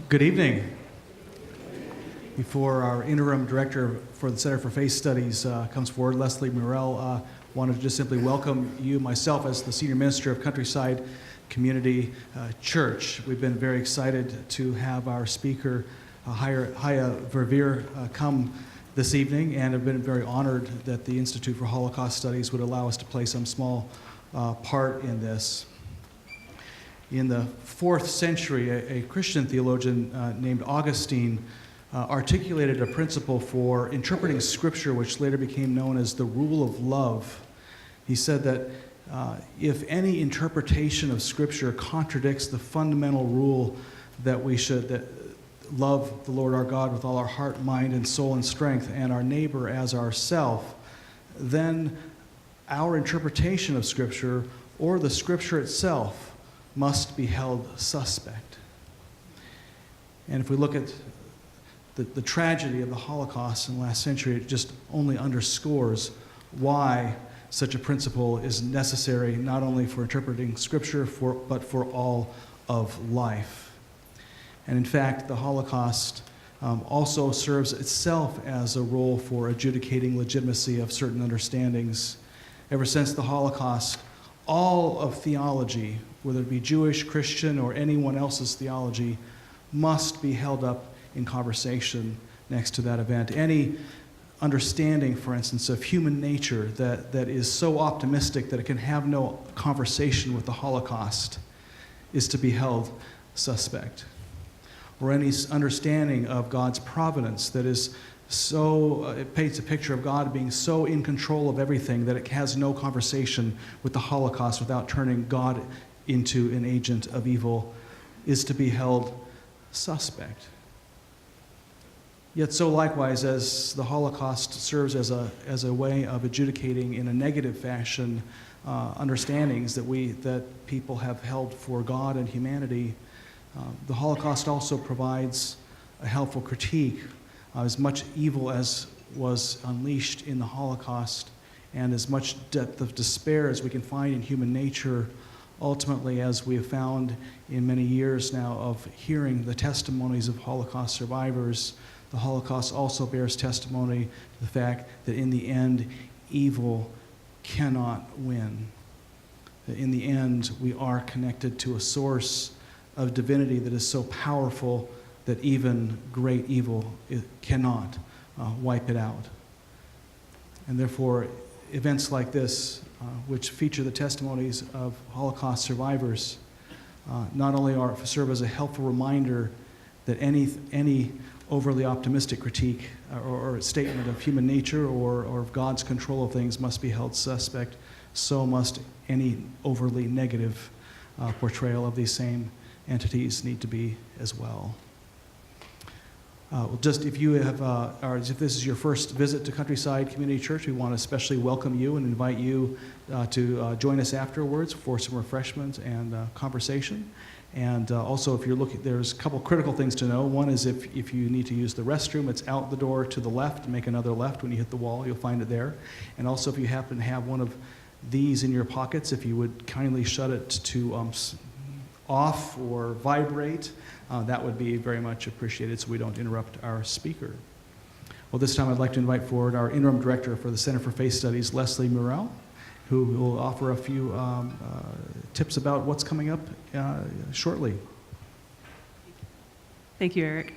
Good evening. Before our interim director for the Center for Faith Studies comes forward, Leslie Murrell, wanted to just simply welcome you, myself, as the senior minister of Countryside Community Church. We've been very excited to have our speaker, Chaja Verveer, come this evening, and have been very honored that the Institute for Holocaust Studies would allow us to play some small part in this. In the 4th century, a Christian theologian named Augustine articulated a principle for interpreting Scripture, which later became known as the rule of love. He said that if any interpretation of Scripture contradicts the fundamental rule that we should love the Lord our God with all our heart, mind, and soul and strength, and our neighbor as ourself, then our interpretation of Scripture, or the Scripture itself, must be held suspect. And if we look at the tragedy of the Holocaust in the last century, it just only underscores why such a principle is necessary, not only for interpreting Scripture, but for all of life. And in fact, the Holocaust also serves itself as a role for adjudicating legitimacy of certain understandings. Ever since the Holocaust, all of theology, whether it be Jewish, Christian, or anyone else's theology, must be held up in conversation next to that event. Any understanding, for instance, of human nature that is so optimistic that it can have no conversation with the Holocaust is to be held suspect. Or any understanding of God's providence that is so, it paints a picture of God being so in control of everything that it has no conversation with the Holocaust without turning God into an agent of evil, is to be held suspect. Yet so likewise, as the Holocaust serves as a way of adjudicating in a negative fashion understandings that people have held for God and humanity, the Holocaust also provides a helpful critique. As much evil as was unleashed in the Holocaust, and as much depth of despair as we can find in human nature, ultimately, as we have found in many years now of hearing the testimonies of Holocaust survivors, the Holocaust also bears testimony to the fact that in the end, evil cannot win. That in the end, we are connected to a source of divinity that is so powerful that even great evil cannot wipe it out. And therefore, events like this, which feature the testimonies of Holocaust survivors, not only serve as a helpful reminder that any overly optimistic critique or statement of human nature or of God's control of things must be held suspect, so must any overly negative portrayal of these same entities need to be as well. Just if you have, or if this is your first visit to Countryside Community Church, we want to especially welcome you and invite you to join us afterwards for some refreshments and conversation. And also, if you're looking, there's a couple critical things to know. One is if you need to use the restroom, it's out the door to the left. Make another left when you hit the wall. You'll find it there. And also, if you happen to have one of these in your pockets, if you would kindly shut it to off or vibrate, that would be very much appreciated so we don't interrupt our speaker. Well, this time I'd like to invite forward our interim director for the Center for Faith Studies, Leslie Murrell, who will offer a few tips about what's coming up shortly. Thank you, Eric.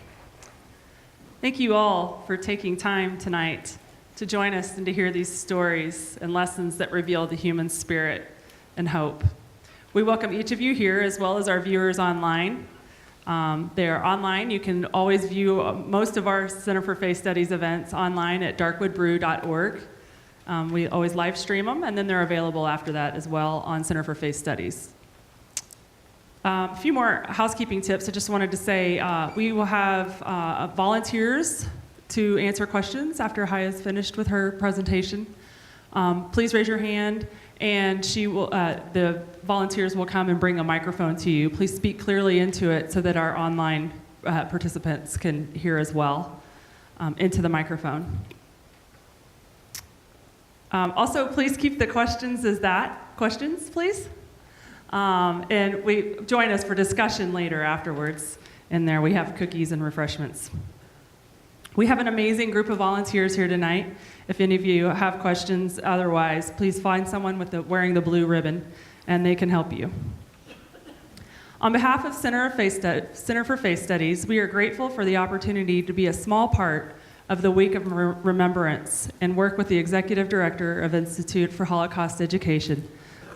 Thank you all for taking time tonight to join us and to hear these stories and lessons that reveal the human spirit and hope. We welcome each of you here as well as our viewers online. They are online. You can always view most of our Center for Faith Studies events online at darkwoodbrew.org. We always live stream them, and then they're available after that as well on Center for Faith Studies. A few more housekeeping tips. I just wanted to say we will have volunteers to answer questions after Chaja's finished with her presentation. Please raise your hand, and the volunteers will come and bring a microphone to you. Please speak clearly into it so that our online participants can hear as well into the microphone. Also, please keep the questions as questions, please. And join us for discussion later afterwards. in there. We have cookies and refreshments. We have an amazing group of volunteers here tonight. If any of you have questions otherwise, please find someone wearing the blue ribbon, and they can help you. On behalf of Center for Faith Studies, we are grateful for the opportunity to be a small part of the Week of Remembrance and work with the Executive Director of Institute for Holocaust Education,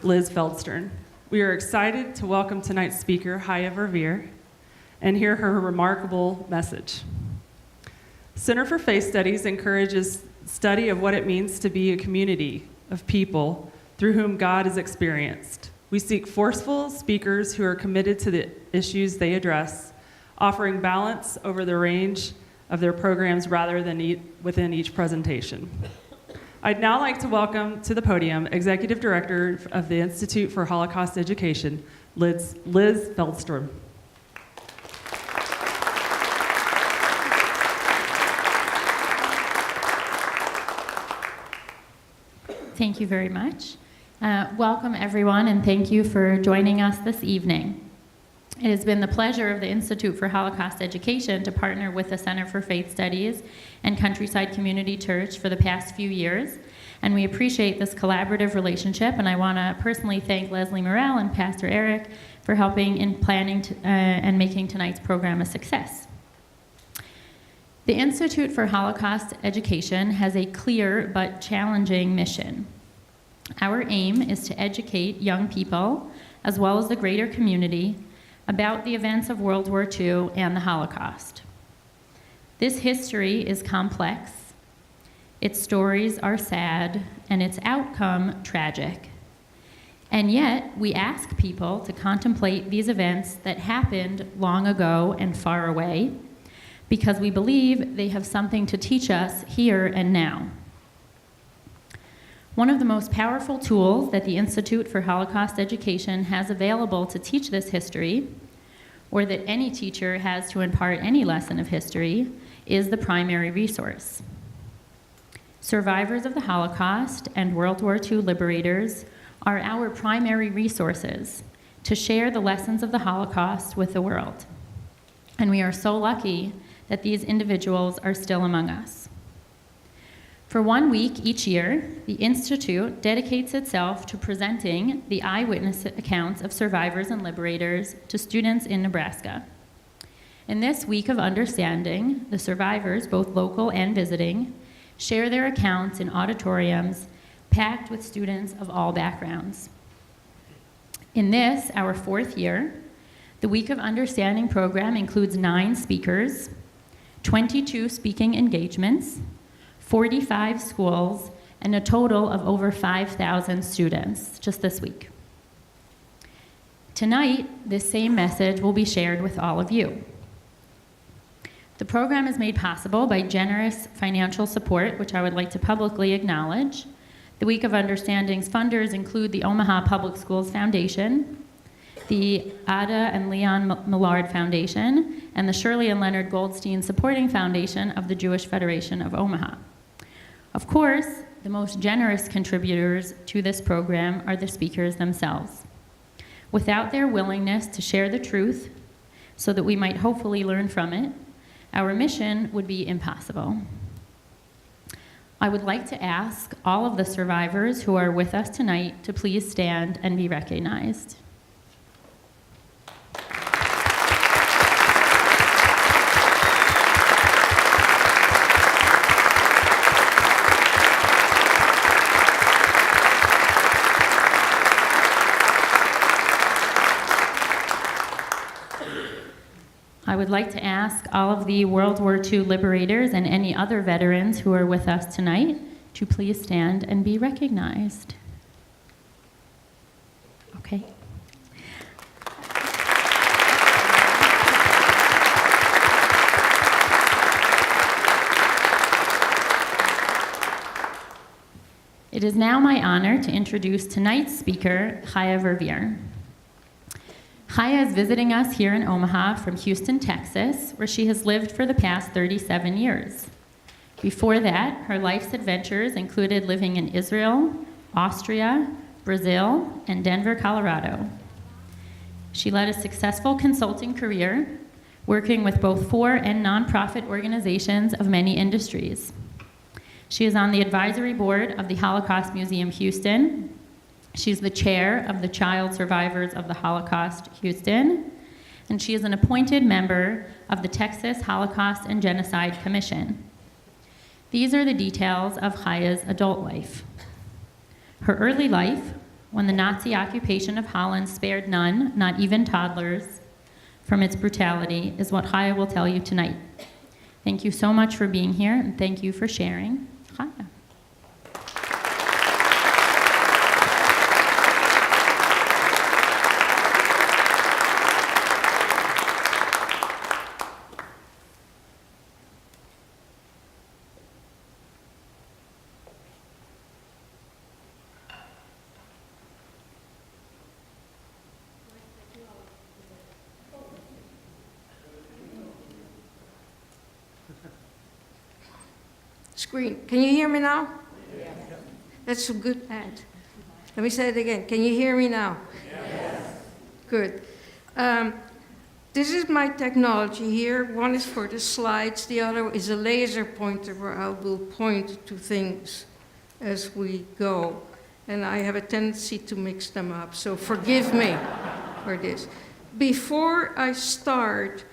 Liz Feldstern. We are excited to welcome tonight's speaker, Chaja Verveer, and hear her remarkable message. Center for Faith Studies encourages study of what it means to be a community of people through whom God is experienced. We seek forceful speakers who are committed to the issues they address, offering balance over the range of their programs rather than within each presentation. I'd now like to welcome to the podium Executive Director of the Institute for Holocaust Education, Liz Feldstern. Thank you very much. Welcome, everyone, and thank you for joining us this evening. It has been the pleasure of the Institute for Holocaust Education to partner with the Center for Faith Studies and Countryside Community Church for the past few years, and we appreciate this collaborative relationship, and I want to personally thank Leslie Morrell and Pastor Eric for helping in planning and making tonight's program a success. The Institute for Holocaust Education has a clear but challenging mission. Our aim is to educate young people, as well as the greater community, about the events of World War II and the Holocaust. This history is complex, its stories are sad, and its outcome tragic. And yet, we ask people to contemplate these events that happened long ago and far away, because we believe they have something to teach us here and now. One of the most powerful tools that the Institute for Holocaust Education has available to teach this history, or that any teacher has to impart any lesson of history, is the primary resource. Survivors of the Holocaust and World War II liberators are our primary resources to share the lessons of the Holocaust with the world. And we are so lucky that these individuals are still among us. For 1 week each year, the Institute dedicates itself to presenting the eyewitness accounts of survivors and liberators to students in Nebraska. In this week of understanding, the survivors, both local and visiting, share their accounts in auditoriums packed with students of all backgrounds. In this, our 4th year, the Week of Understanding program includes 9 speakers, 22 speaking engagements, 45 schools, and a total of over 5,000 students just this week. Tonight, this same message will be shared with all of you. The program is made possible by generous financial support, which I would like to publicly acknowledge. The Week of Understanding's funders include the Omaha Public Schools Foundation, the Ada and Leon Millard Foundation, and the Shirley and Leonard Goldstein Supporting Foundation of the Jewish Federation of Omaha. Of course, the most generous contributors to this program are the speakers themselves. Without their willingness to share the truth so that we might hopefully learn from it, our mission would be impossible. I would like to ask all of the survivors who are with us tonight to please stand and be recognized. I would like to ask all of the World War II liberators and any other veterans who are with us tonight to please stand and be recognized. Okay. It is now my honor to introduce tonight's speaker, Chaja Verveer. Chaja is visiting us here in Omaha from Houston, Texas, where she has lived for the past 37 years. Before that, her life's adventures included living in Israel, Austria, Brazil, and Denver, Colorado. She led a successful consulting career working with both for and nonprofit organizations of many industries. She is on the advisory board of the Holocaust Museum Houston. She's the chair of the Child Survivors of the Holocaust Houston, and she is an appointed member of the Texas Holocaust and Genocide Commission. These are the details of Chaja's adult life. Her early life, when the Nazi occupation of Holland spared none, not even toddlers, from its brutality, is what Chaja will tell you tonight. Thank you so much for being here, and thank you for sharing. Chaja. Screen. Can you hear me now? Yes. That's a good ad. Let me say it again. Can you hear me now? Yes. Good. This is my technology here. One is for the slides. The other is a laser pointer where I will point to things as we go. And I have a tendency to mix them up, so forgive me for this. Before I start,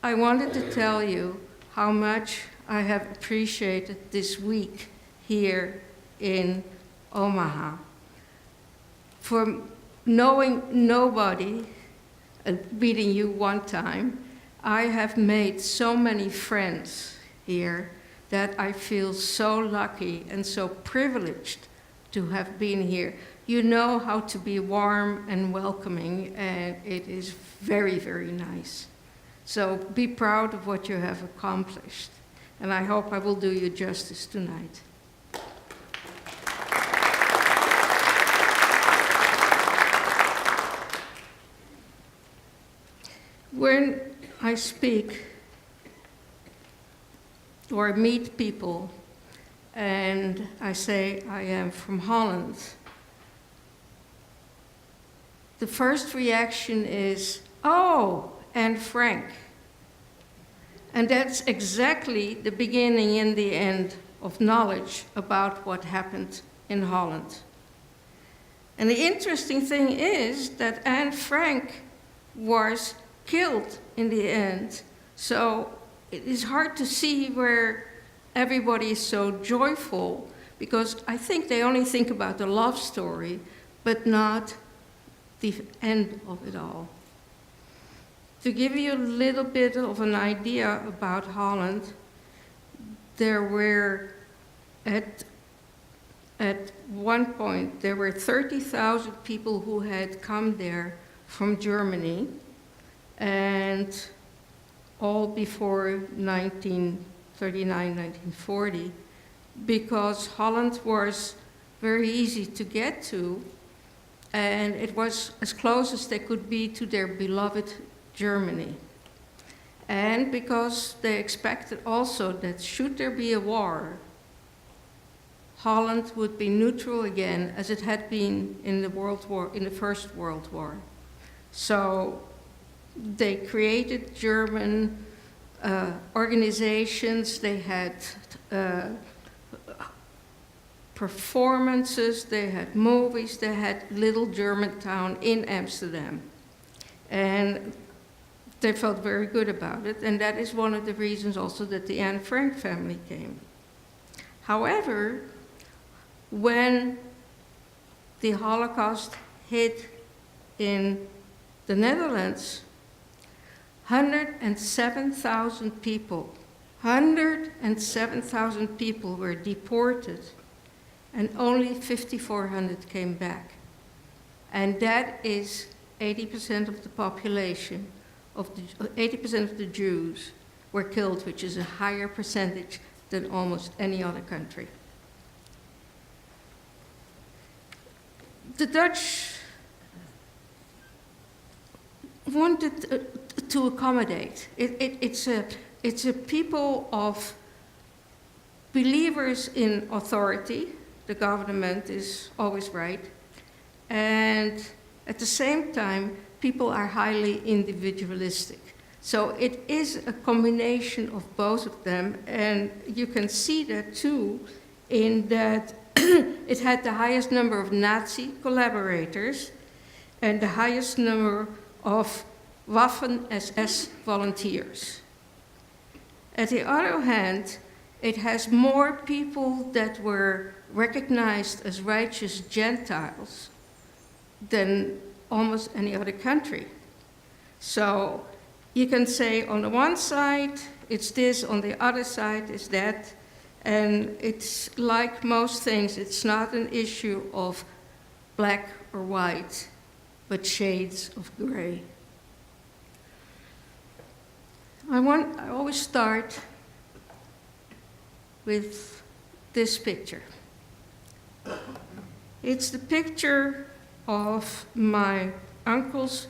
I wanted to tell you how much I have appreciated this week here in Omaha. For knowing nobody, meeting you one time, I have made so many friends here that I feel so lucky and so privileged to have been here. You know how to be warm and welcoming, and it is very, very nice. So be proud of what you have accomplished. And I hope I will do you justice tonight. When I speak or meet people and I say I am from Holland, the first reaction is, oh, Anne Frank. And that's exactly the beginning and the end of knowledge about what happened in Holland. And the interesting thing is that Anne Frank was killed in the end. So it is hard to see where everybody is so joyful, because I think they only think about the love story, but not the end of it all. To give you a little bit of an idea about Holland, there were, at one point, there were 30,000 people who had come there from Germany, and all before 1939, 1940, because Holland was very easy to get to, and it was as close as they could be to their beloved Germany. And because they expected also that should there be a war, Holland would be neutral again, as it had been in the First World War. So they created German organizations, they had performances, they had movies, they had Little Germantown in Amsterdam. And they felt very good about it, and that is one of the reasons also that the Anne Frank family came. However, when the Holocaust hit in the Netherlands, 107,000 people were deported, and only 5,400 came back. And that is 80% of the population, 80% of the Jews were killed, which is a higher percentage than almost any other country. The Dutch wanted to accommodate. It's a people of believers in authority. The government is always right. And at the same time, people are highly individualistic. So it is a combination of both of them, and you can see that too in that it had the highest number of Nazi collaborators and the highest number of Waffen-SS volunteers. At the other hand, it has more people that were recognized as righteous Gentiles than almost any other country. So you can say on the one side, it's this, on the other side, it's that. And it's like most things, it's not an issue of black or white, but shades of gray. I always start with this picture. It's the picture of my uncle's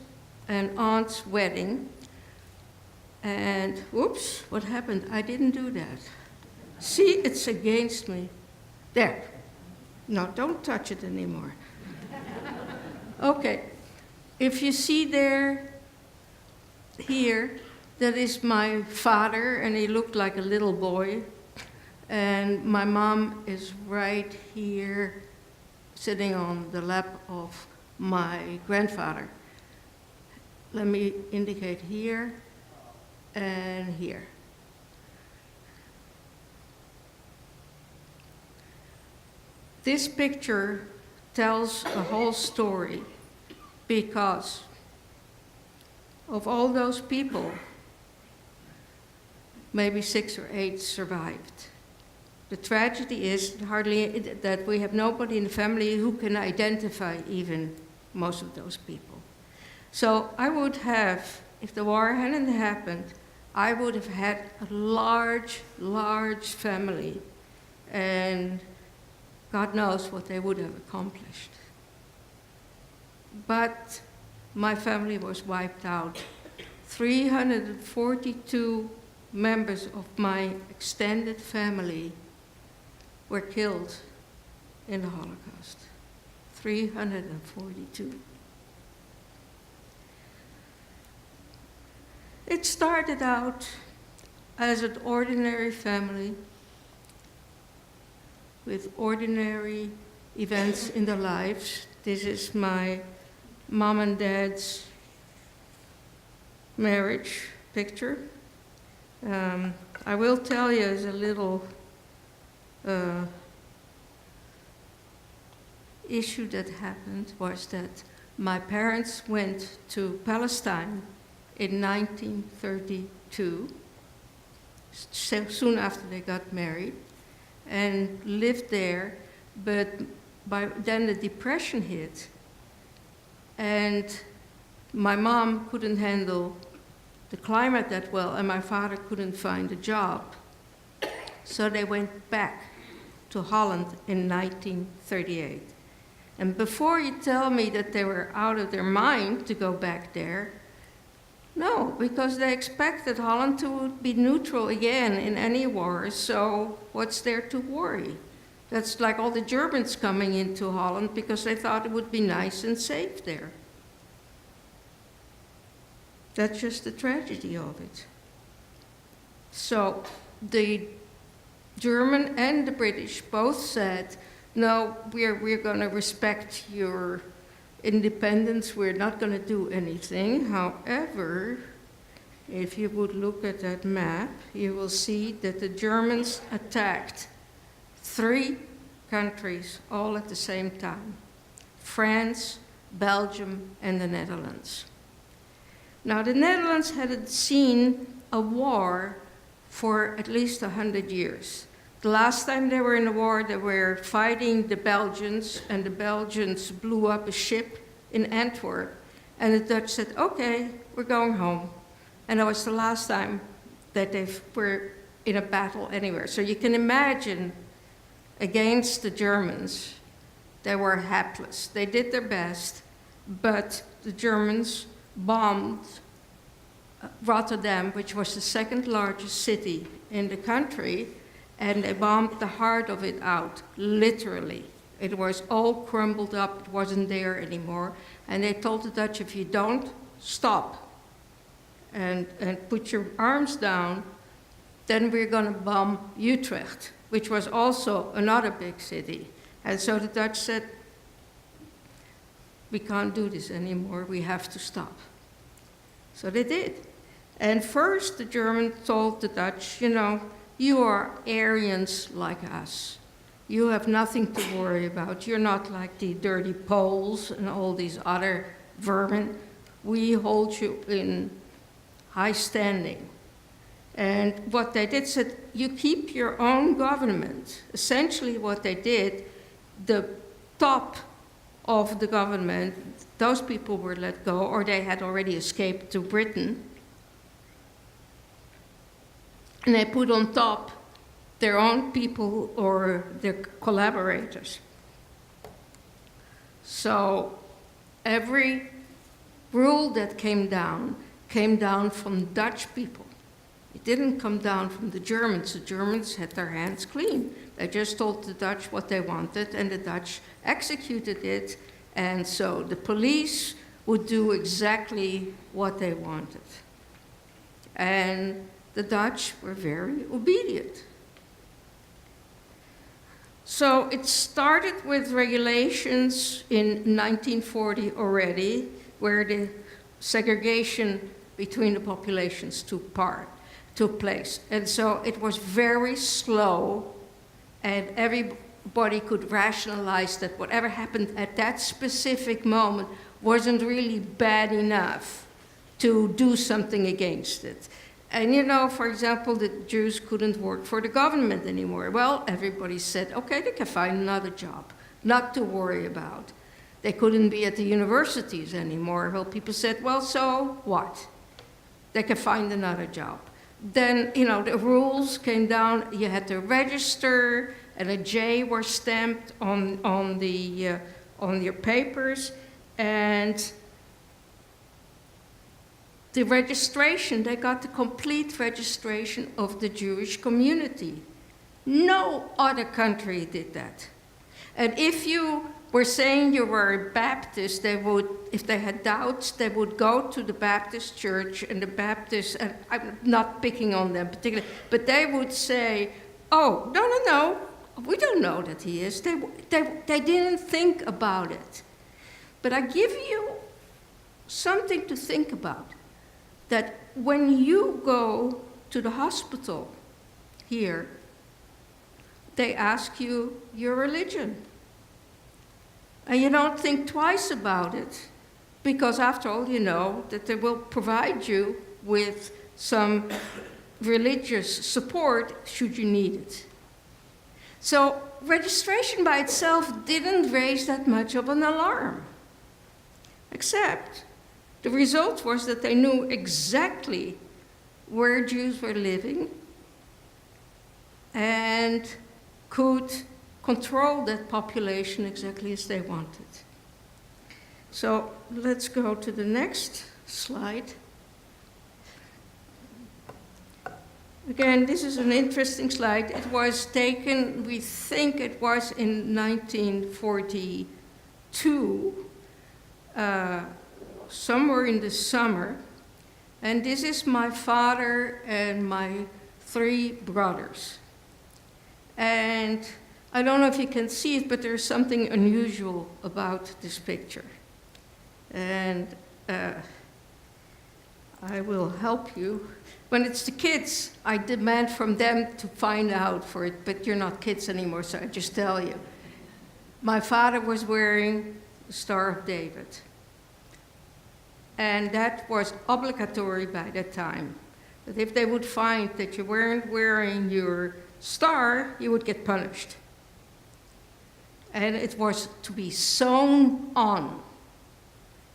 and aunt's wedding. And whoops, what happened? I didn't do that. See, it's against me. There. No, don't touch it anymore. Okay. If you see there, here, that is my father, and he looked like a little boy. And my mom is right here, sitting on the lap of my grandfather. Let me indicate here and here. This picture tells a whole story because of all those people, maybe 6 or 8 survived. The tragedy is that we have nobody in the family who can identify even most of those people. So I would have, if the war hadn't happened, I would have had a large, large family, and God knows what they would have accomplished. But my family was wiped out. 342 members of my extended family were killed in the Holocaust. 342. It started out as an ordinary family with ordinary events in their lives. This is my mom and dad's marriage picture. I will tell you as a little issue that happened was that my parents went to Palestine in 1932, soon after they got married, and lived there, but then the Depression hit, and my mom couldn't handle the climate that well, and my father couldn't find a job. So they went back to Holland in 1938. And before you tell me that they were out of their mind to go back there, no, because they expected Holland to be neutral again in any war, so what's there to worry? That's like all the Germans coming into Holland because they thought it would be nice and safe there. That's just the tragedy of it. So the German and the British both said, no, we're going to respect your independence, we're not going to do anything. However, if you would look at that map, you will see that the Germans attacked 3 countries all at the same time: France, Belgium, and the Netherlands. Now, the Netherlands hadn't seen a war for at least 100 years. The last time they were in a war, they were fighting the Belgians, and the Belgians blew up a ship in Antwerp. And the Dutch said, okay, we're going home. And that was the last time that they were in a battle anywhere. So you can imagine, against the Germans, they were hapless. They did their best, but the Germans bombed Rotterdam, which was the 2nd largest city in the country, and they bombed the heart of it out, literally. It was all crumbled up, it wasn't there anymore. And they told the Dutch, if you don't stop, and put your arms down, then we're going to bomb Utrecht, which was also another big city. And so the Dutch said, we can't do this anymore, we have to stop. So they did. And first the Germans told the Dutch, you know, you are Aryans like us. You have nothing to worry about. You're not like the dirty Poles and all these other vermin. We hold you in high standing. And what they did said, you keep your own government. Essentially what they did, the top of the government, those people were let go, or they had already escaped to Britain. And they put on top their own people or their collaborators. So every rule that came down from Dutch people. It didn't come down from the Germans. The Germans had their hands clean. They just told the Dutch what they wanted, and the Dutch executed it. And so the police would do exactly what they wanted. And the Dutch were very obedient. So it started with regulations in 1940 already, where the segregation between the populations took place. And so it was very slow, and everybody could rationalize that whatever happened at that specific moment wasn't really bad enough to do something against it. And you know, for example, the Jews couldn't work for the government anymore. Well, everybody said, okay, they can find another job, not to worry about. They couldn't be at the universities anymore. Well, people said, well, so what? They can find another job. Then, you know, the rules came down. You had to register, and a J was stamped on your papers, and the registration, they got the complete registration of the Jewish community. No other country did that. And if you were saying you were a Baptist, they would, if they had doubts, they would go to the Baptist church, and the Baptists, and I'm not picking on them particularly, but they would say, oh, no, we don't know that he is. They didn't think about it. But I give you something to think about, that when you go to the hospital here, they ask you your religion. And you don't think twice about it, because after all, you know that they will provide you with some religious support should you need it. So registration by itself didn't raise that much of an alarm, except the result was that they knew exactly where Jews were living and could control that population exactly as they wanted. So let's go to the next slide. Again, this is an interesting slide. It was taken, we think it was in 1942, somewhere in the summer. And this is my father and my 3 brothers. And I don't know if you can see it, but there's something unusual about this picture. And I will help you. When it's the kids, I demand from them to find out for it, but you're not kids anymore, so I just tell you. My father was wearing the Star of David. And that was obligatory by that time. That if they would find that you weren't wearing your star, you would get punished. And it was to be sewn on.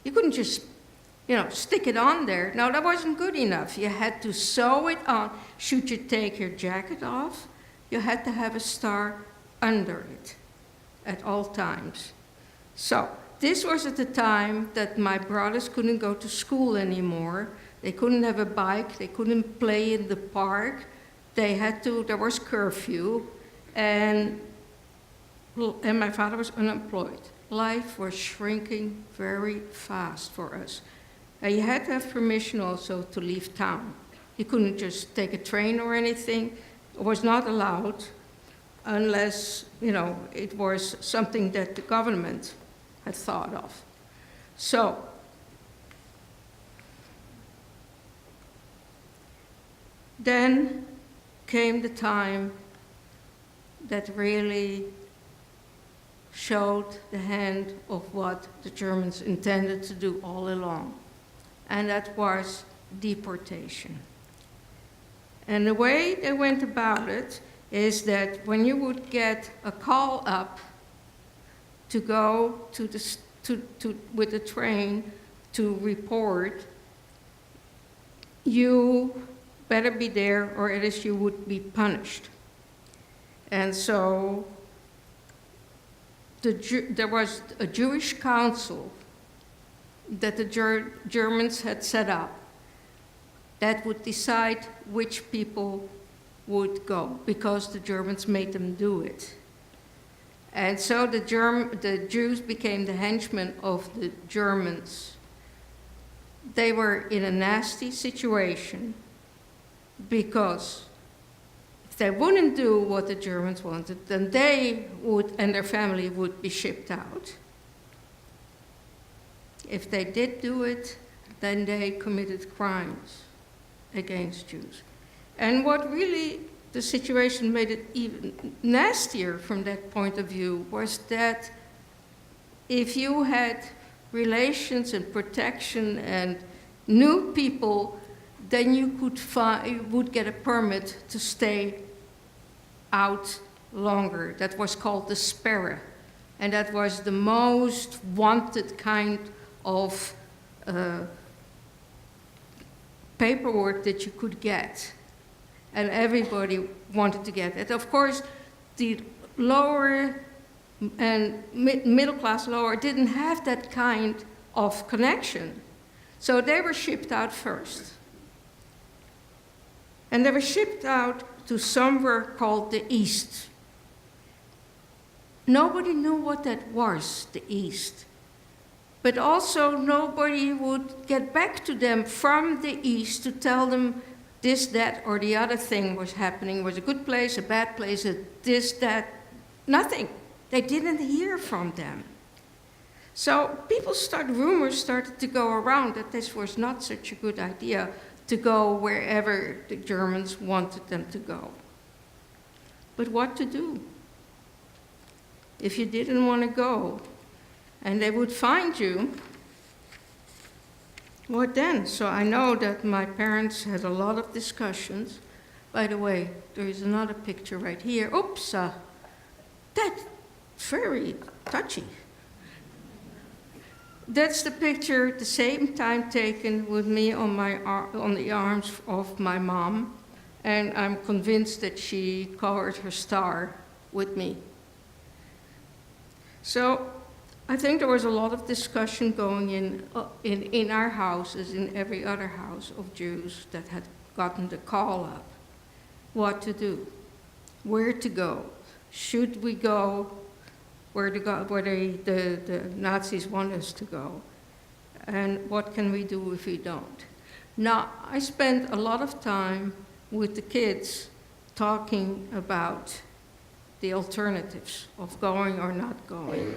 You couldn't just, stick it on there. No, that wasn't good enough. You had to sew it on. Should you take your jacket off, you had to have a star under it at all times. So this was at the time that my brothers couldn't go to school anymore. They couldn't have a bike. They couldn't play in the park. There was curfew, and my father was unemployed. Life was shrinking very fast for us. And you had to have permission also to leave town. You couldn't just take a train or anything. It was not allowed unless, it was something that the government had thought of. So, then came the time that really showed the hand of what the Germans intended to do all along, and that was deportation. And the way they went about it is that when you would get a call up to go with the train to report, you better be there or else you would be punished. And so there was a Jewish council that the Germans had set up that would decide which people would go, because the Germans made them do it. And so the Jews became the henchmen of the Germans. They were in a nasty situation because if they wouldn't do what the Germans wanted, then they would, and their family would be shipped out. If they did do it, then they committed crimes against Jews. And what really the situation made it even nastier from that point of view was that if you had relations and protection and knew people, then you would get a permit to stay out longer. That was called the sperre. And that was the most wanted kind of paperwork that you could get. And everybody wanted to get it. Of course, the lower and middle class lower didn't have that kind of connection. So they were shipped out first. And they were shipped out to somewhere called the East. Nobody knew what that was, the East. But also nobody would get back to them from the East to tell them this, that, or the other thing was happening. It was a good place, a bad place, this, that, nothing. They didn't hear from them. So rumors started to go around that this was not such a good idea to go wherever the Germans wanted them to go. But what to do? If you didn't want to go, and they would find you, what then? So I know that my parents had a lot of discussions. By the way, there is another picture right here. Oops, that's very touchy. That's the picture at the same time taken with me on the arms of my mom, and I'm convinced that she covered her star with me. So I think there was a lot of discussion going in our house, as in every other house of Jews that had gotten the call up. What to do? Where to go? Should we go where the Nazis want us to go? And what can we do if we don't? Now, I spent a lot of time with the kids talking about the alternatives of going or not going,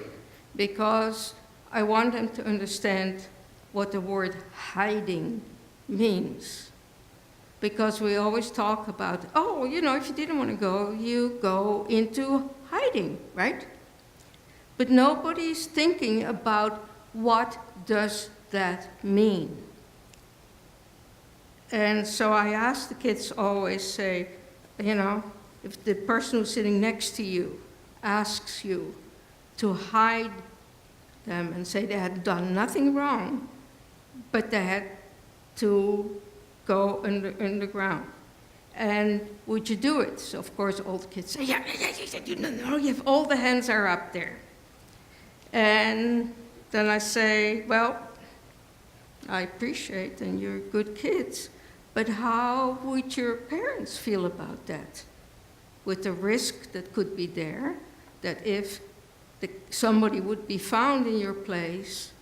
because I want them to understand what the word hiding means. Because we always talk about, if you didn't want to go, you go into hiding, right? But nobody's thinking about what does that mean. And so I ask the kids always say, if the person who's sitting next to you asks you to hide them and say they had done nothing wrong, but they had to go underground. And would you do it? So of course all the kids say, yeah, all the hands are up there. And then I say, well, I appreciate and you're good kids, but how would your parents feel about that? With the risk that could be there, that if somebody would be found in your place,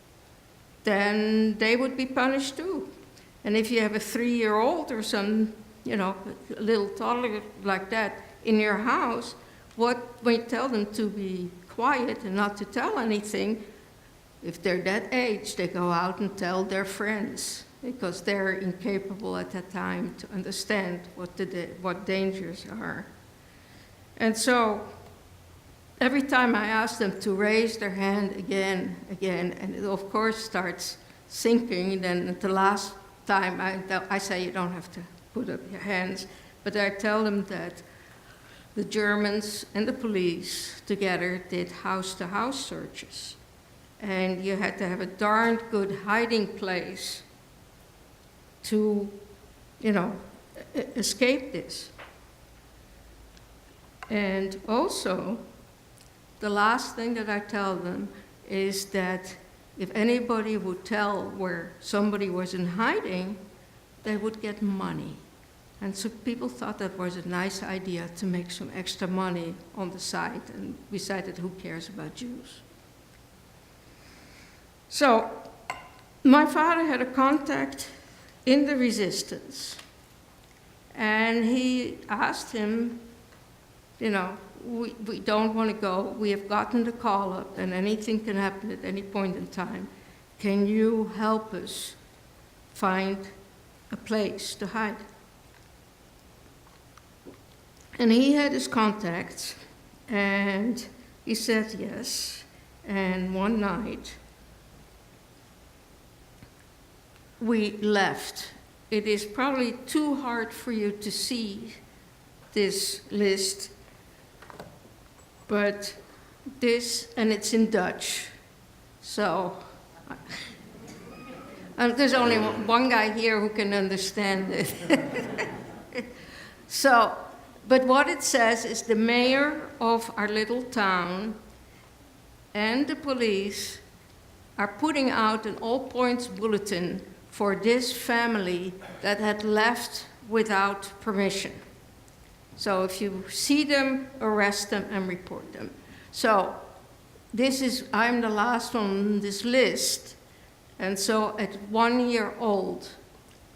then they would be punished too. And if you have a 3-year-old or some, a little toddler like that in your house, what we tell them to be quiet and not to tell anything. If they're that age, they go out and tell their friends because they're incapable at that time to understand what dangers are. And so every time I ask them to raise their hand again, and it of course starts sinking, then the last time I say you don't have to put up your hands, but I tell them that the Germans and the police together did house-to-house searches. And you had to have a darn good hiding place to, escape this. And also, the last thing that I tell them is that if anybody would tell where somebody was in hiding, they would get money. And so people thought that was a nice idea to make some extra money on the side, and we decided, who cares about Jews? So my father had a contact in the resistance, and he asked him, we don't want to go. We have gotten the call up, and anything can happen at any point in time. Can you help us find a place to hide? And he had his contacts, and he said yes. And one night, we left. It is probably too hard for you to see this list, but and it's in Dutch. So, there's only one guy here who can understand it. But what it says is the mayor of our little town and the police are putting out an all-points bulletin for this family that had left without permission. So if you see them, arrest them and report them. So I'm the last one on this list. And so at 1 year old,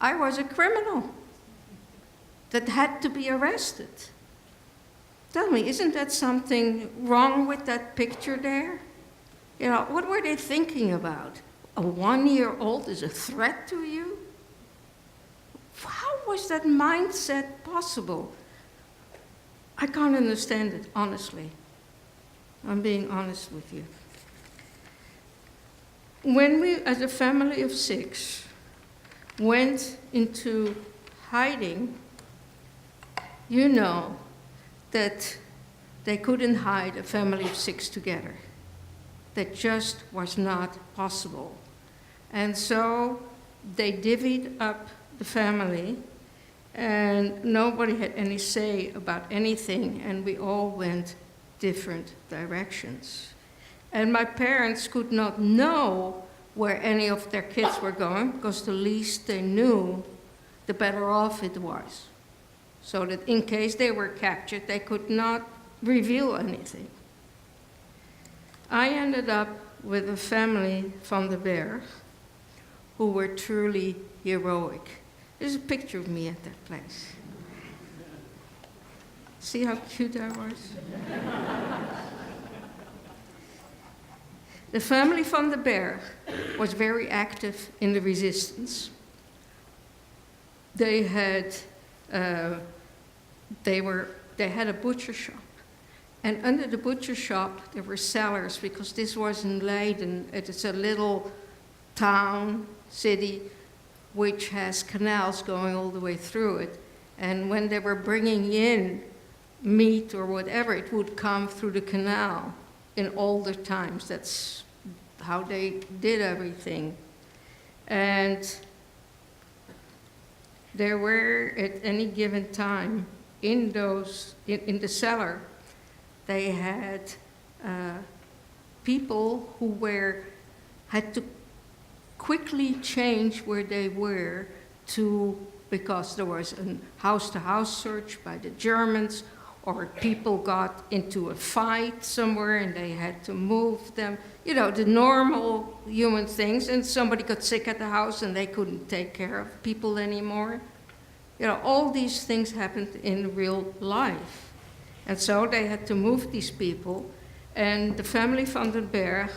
I was a criminal that had to be arrested. Tell me, isn't that something wrong with that picture there? What were they thinking about? A 1 year old is a threat to you? How was that mindset possible? I can't understand it, honestly. I'm being honest with you. When we, as a family of 6, went into hiding, you know that they couldn't hide a family of 6 together. That just was not possible. And so they divvied up the family, and nobody had any say about anything, and we all went different directions. And my parents could not know where any of their kids were going, because the least they knew, the better off it was. So that in case they were captured, they could not reveal anything. I ended up with a family from the Berg who were truly heroic. There's a picture of me at that place. See how cute I was? The family from the Berg was very active in the resistance. They had a butcher shop. And under the butcher shop, there were cellars, because this was in Leiden. It's a little town, city, which has canals going all the way through it. And when they were bringing in meat or whatever, it would come through the canal in older times. That's how they did everything. And there were, at any given time, in the cellar, they had people who had to quickly change where they were because there was a house-to-house search by the Germans, or people got into a fight somewhere and they had to move them. You know, the normal human things, and somebody got sick at the house and they couldn't take care of people anymore. You know, all these things happened in real life. And so they had to move these people, and the family van den Berg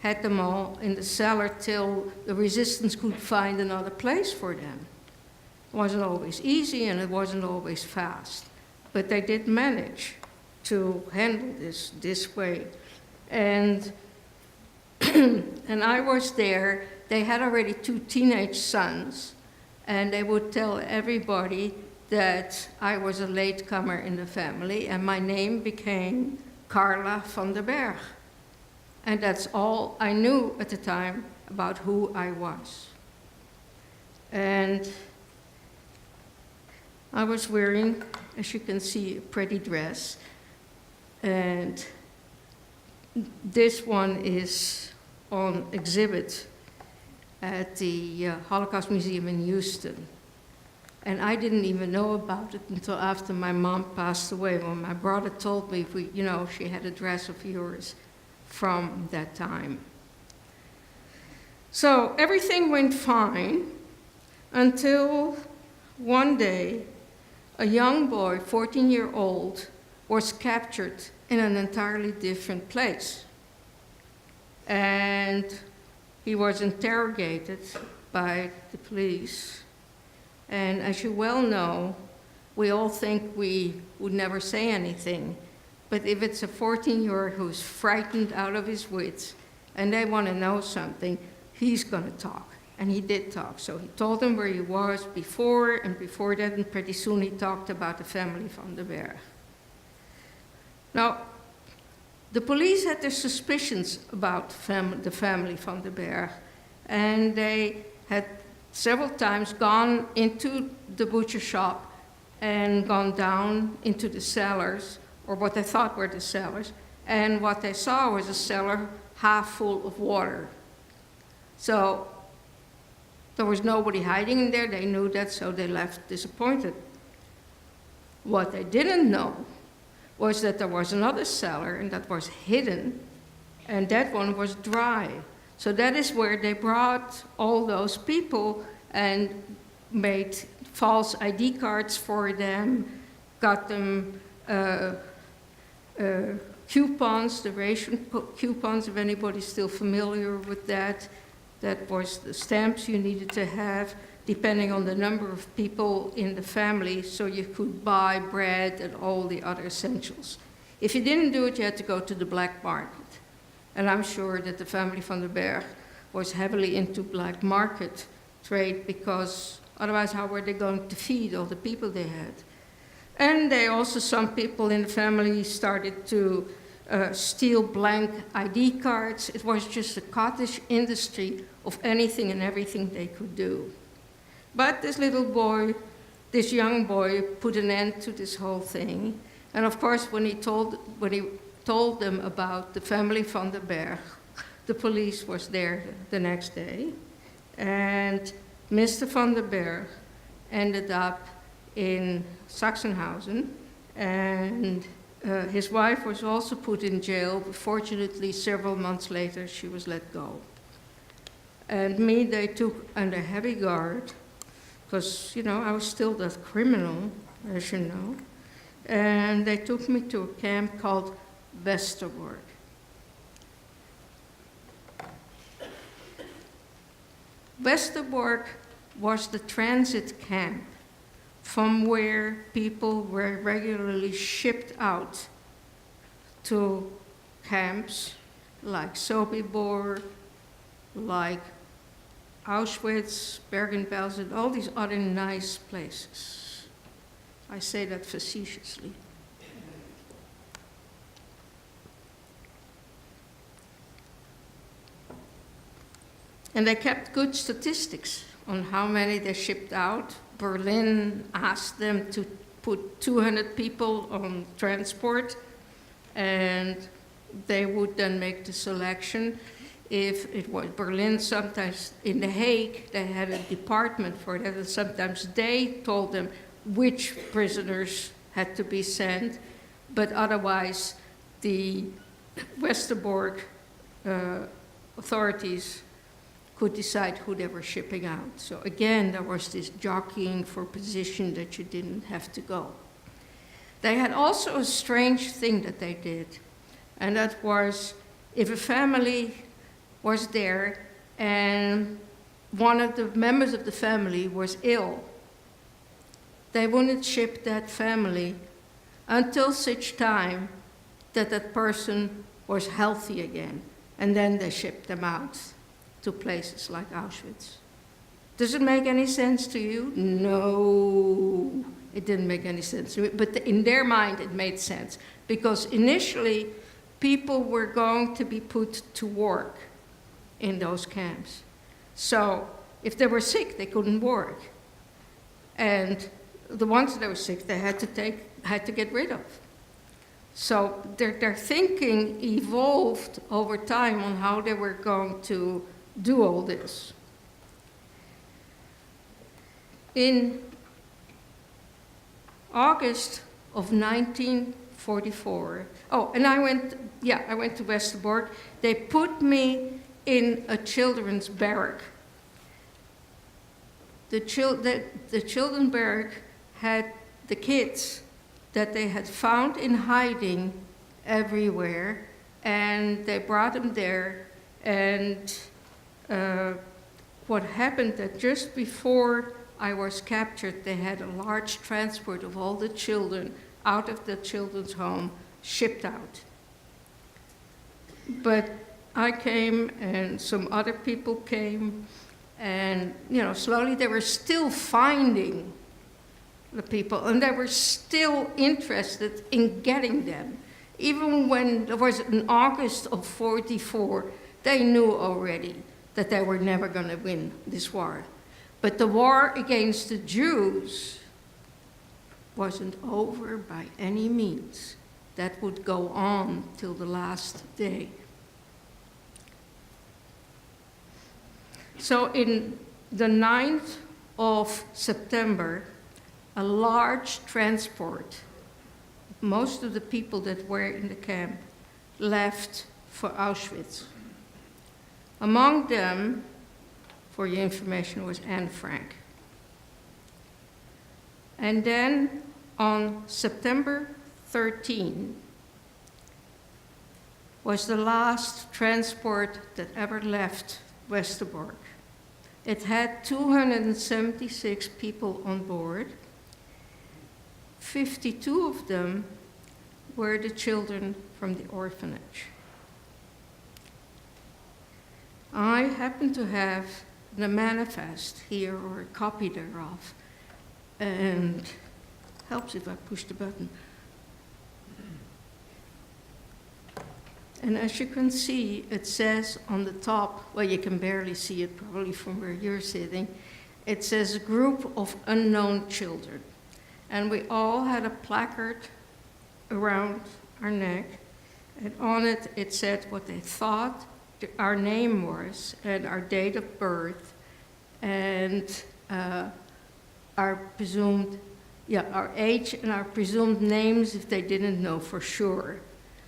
had them all in the cellar till the resistance could find another place for them. It wasn't always easy and it wasn't always fast, but they did manage to handle this way. And, and I was there. They had already 2 teenage sons, and they would tell everybody that I was a latecomer in the family, and my name became Carla van den Berg. And that's all I knew at the time about who I was. And I was wearing, as you can see, a pretty dress. And this one is on exhibit at the Holocaust Museum in Houston. And I didn't even know about it until after my mom passed away, when my brother told me, she had a dress of yours from that time. So everything went fine until one day a young boy, 14-year-old, was captured in an entirely different place. And he was interrogated by the police. And as you well know, we all think we would never say anything. But if it's a 14-year-old who's frightened out of his wits and they want to know something, he's going to talk. And he did talk. So he told them where he was before, and before that, and pretty soon he talked about the family van den Berg. Now, the police had their suspicions about the family van den Berg, and they had several times gone into the butcher shop and gone down into the cellars, or what they thought were the cellars, and what they saw was a cellar half full of water. So there was nobody hiding in there. They knew that, so they left disappointed. What they didn't know was that there was another cellar, and that was hidden, and that one was dry. So that is where they brought all those people and made false ID cards for them, got them coupons, the ration coupons, if anybody's still familiar with that. That was the stamps you needed to have, depending on the number of people in the family, so you could buy bread and all the other essentials. If you didn't do it, you had to go to the black market. And I'm sure that the family van den Berg was heavily into black market trade, because otherwise how were they going to feed all the people they had? And they also, some people in the family started to steal blank ID cards. It was just a cottage industry of anything and everything they could do. But this little boy, this young boy, put an end to this whole thing. And of course, when he told them about the family van den Berg, the police was there the next day. And Mr. van den Berg ended up in Sachsenhausen, and his wife was also put in jail, but fortunately several months later she was let go. And me, they took under heavy guard, because, I was still that criminal, as you know. And they took me to a camp called Westerbork. Westerbork was the transit camp from where people were regularly shipped out to camps like Sobibor, like Auschwitz, Bergen-Belsen, all these other nice places. I say that facetiously. And they kept good statistics on how many they shipped out. Berlin asked them to put 200 people on transport, and they would then make the selection. If it was Berlin, sometimes in The Hague, they had a department for that, and sometimes they told them which prisoners had to be sent. but otherwise the Westerbork authorities could decide who they were shipping out. So again, there was this jockeying for position that you didn't have to go. They had also a strange thing that they did, and that was if a family was there and one of the members of the family was ill, they wouldn't ship that family until such time that that person was healthy again, and then they shipped them out to places like Auschwitz. Does it make any sense to you? No, it didn't make any sense to me, but in their mind it made sense, because initially people were going to be put to work in those camps. So if they were sick, they couldn't work. And the ones that were sick, they had to get rid of. So their thinking evolved over time on how they were going to do all this. In August of 1944, and I went to Westerbork. They put me in a children's barrack. The children's barrack had the kids that they had found in hiding everywhere, and they brought them there. And what happened that just before I was captured, they had a large transport of all the children out of the children's home, shipped out. But I came and some other people came, and slowly they were still finding the people, and they were still interested in getting them. Even when there was in August of 44, they knew already that they were never going to win this war. But the war against the Jews wasn't over by any means. That would go on till the last day. So in the 9th of September, a large transport, most of the people that were in the camp, left for Auschwitz. Among them, for your information, was Anne Frank. And then on September 13 was the last transport that ever left Westerbork. It had 276 people on board. 52 of them were the children from the orphanage. I happen to have the manifest here, or a copy thereof, and helps if I push the button. And as you can see, it says on the top, well, you can barely see it probably from where you're sitting, it says group of unknown children. And we all had a placard around our neck, and on it, it said what they thought our name was, and our date of birth, and our age and our presumed names if they didn't know for sure.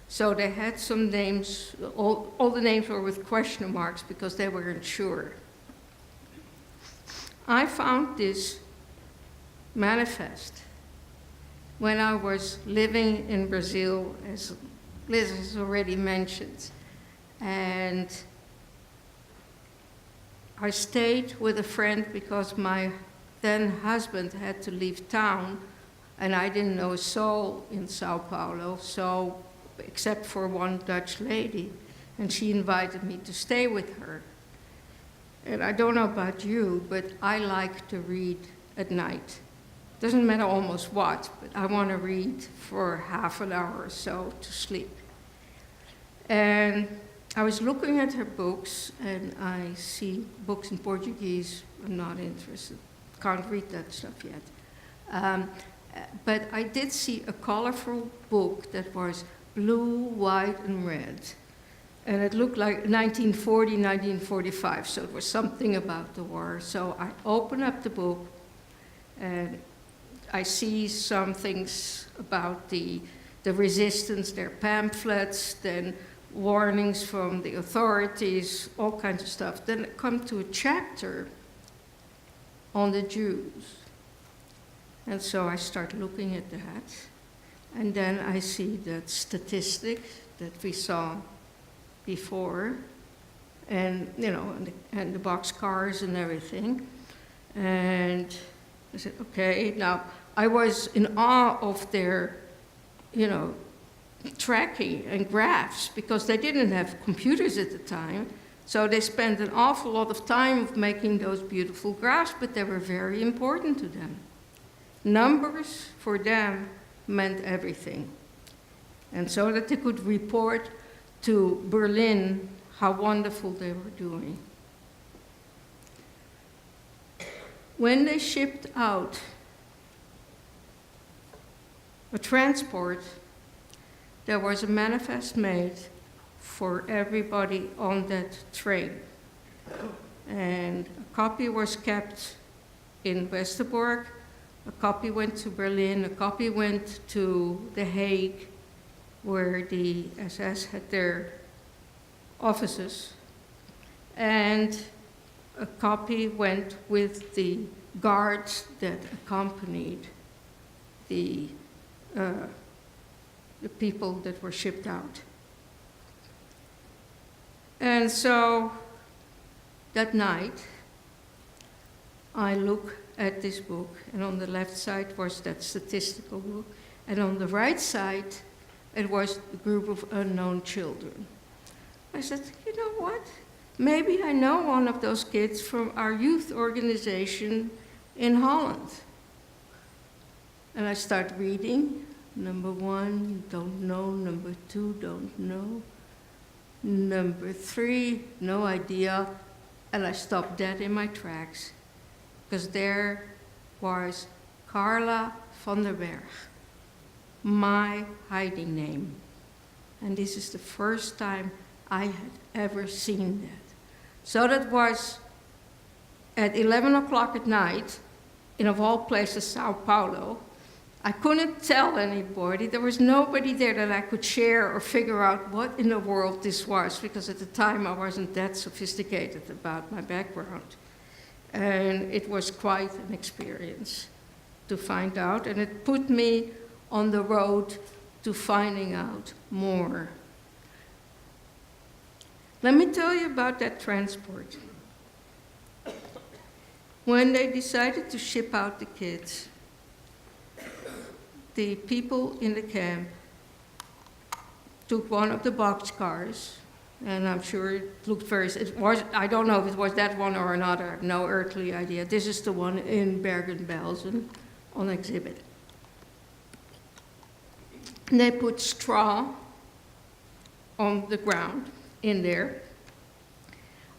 So they had some names, all the names were with question marks because they weren't sure. I found this manifest when I was living in Brazil, as Liz has already mentioned. And I stayed with a friend because my then husband had to leave town, and I didn't know a soul in Sao Paulo, so except for one Dutch lady, and she invited me to stay with her. And I don't know about you, but I like to read at night. Doesn't matter almost what, but I want to read for half an hour or so to sleep. And I was looking at her books, and I see books in Portuguese. I'm not interested. Can't read that stuff yet. But I did see a colorful book that was blue, white, and red. And it looked like 1940, 1945, so it was something about the war. So I open up the book, and I see some things about the the resistance, their pamphlets, then warnings from the authorities, all kinds of stuff. Then it comes to a chapter on the Jews. And so I start looking at that. And then I see that statistic that we saw before, and and the boxcars and everything. And I said, okay, now I was in awe of their, tracking and graphs, because they didn't have computers at the time. So they spent an awful lot of time making those beautiful graphs, but they were very important to them. Numbers for them meant everything. And so that they could report to Berlin how wonderful they were doing. When they shipped out a transport, there was a manifest made for everybody on that train. And a copy was kept in Westerbork, a copy went to Berlin, a copy went to The Hague, where the SS had their offices, and a copy went with the guards that accompanied the people that were shipped out. And so that night, I look at this book, and on the left side was that statistical book, and on the right side, it was a group of unknown children. I said, you know what? Maybe I know one of those kids from our youth organization in Holland. And I start reading. Number 1, don't know. Number 2, don't know. Number 3, no idea. And I stopped dead in my tracks, because there was Carla van der Berg, my hiding name. And this is the first time I had ever seen that. So that was at 11 o'clock at night, in of all places, Sao Paulo. I couldn't tell anybody. There was nobody there that I could share or figure out what in the world this was, because at the time I wasn't that sophisticated about my background. And it was quite an experience to find out, and it put me on the road to finding out more. Let me tell you about that transport. When they decided to ship out the kids, the people in the camp took one of the boxcars, and I'm sure it looked I don't know if it was that one or another, I have no earthly idea. This is the one in Bergen-Belsen on exhibit. And they put straw on the ground in there.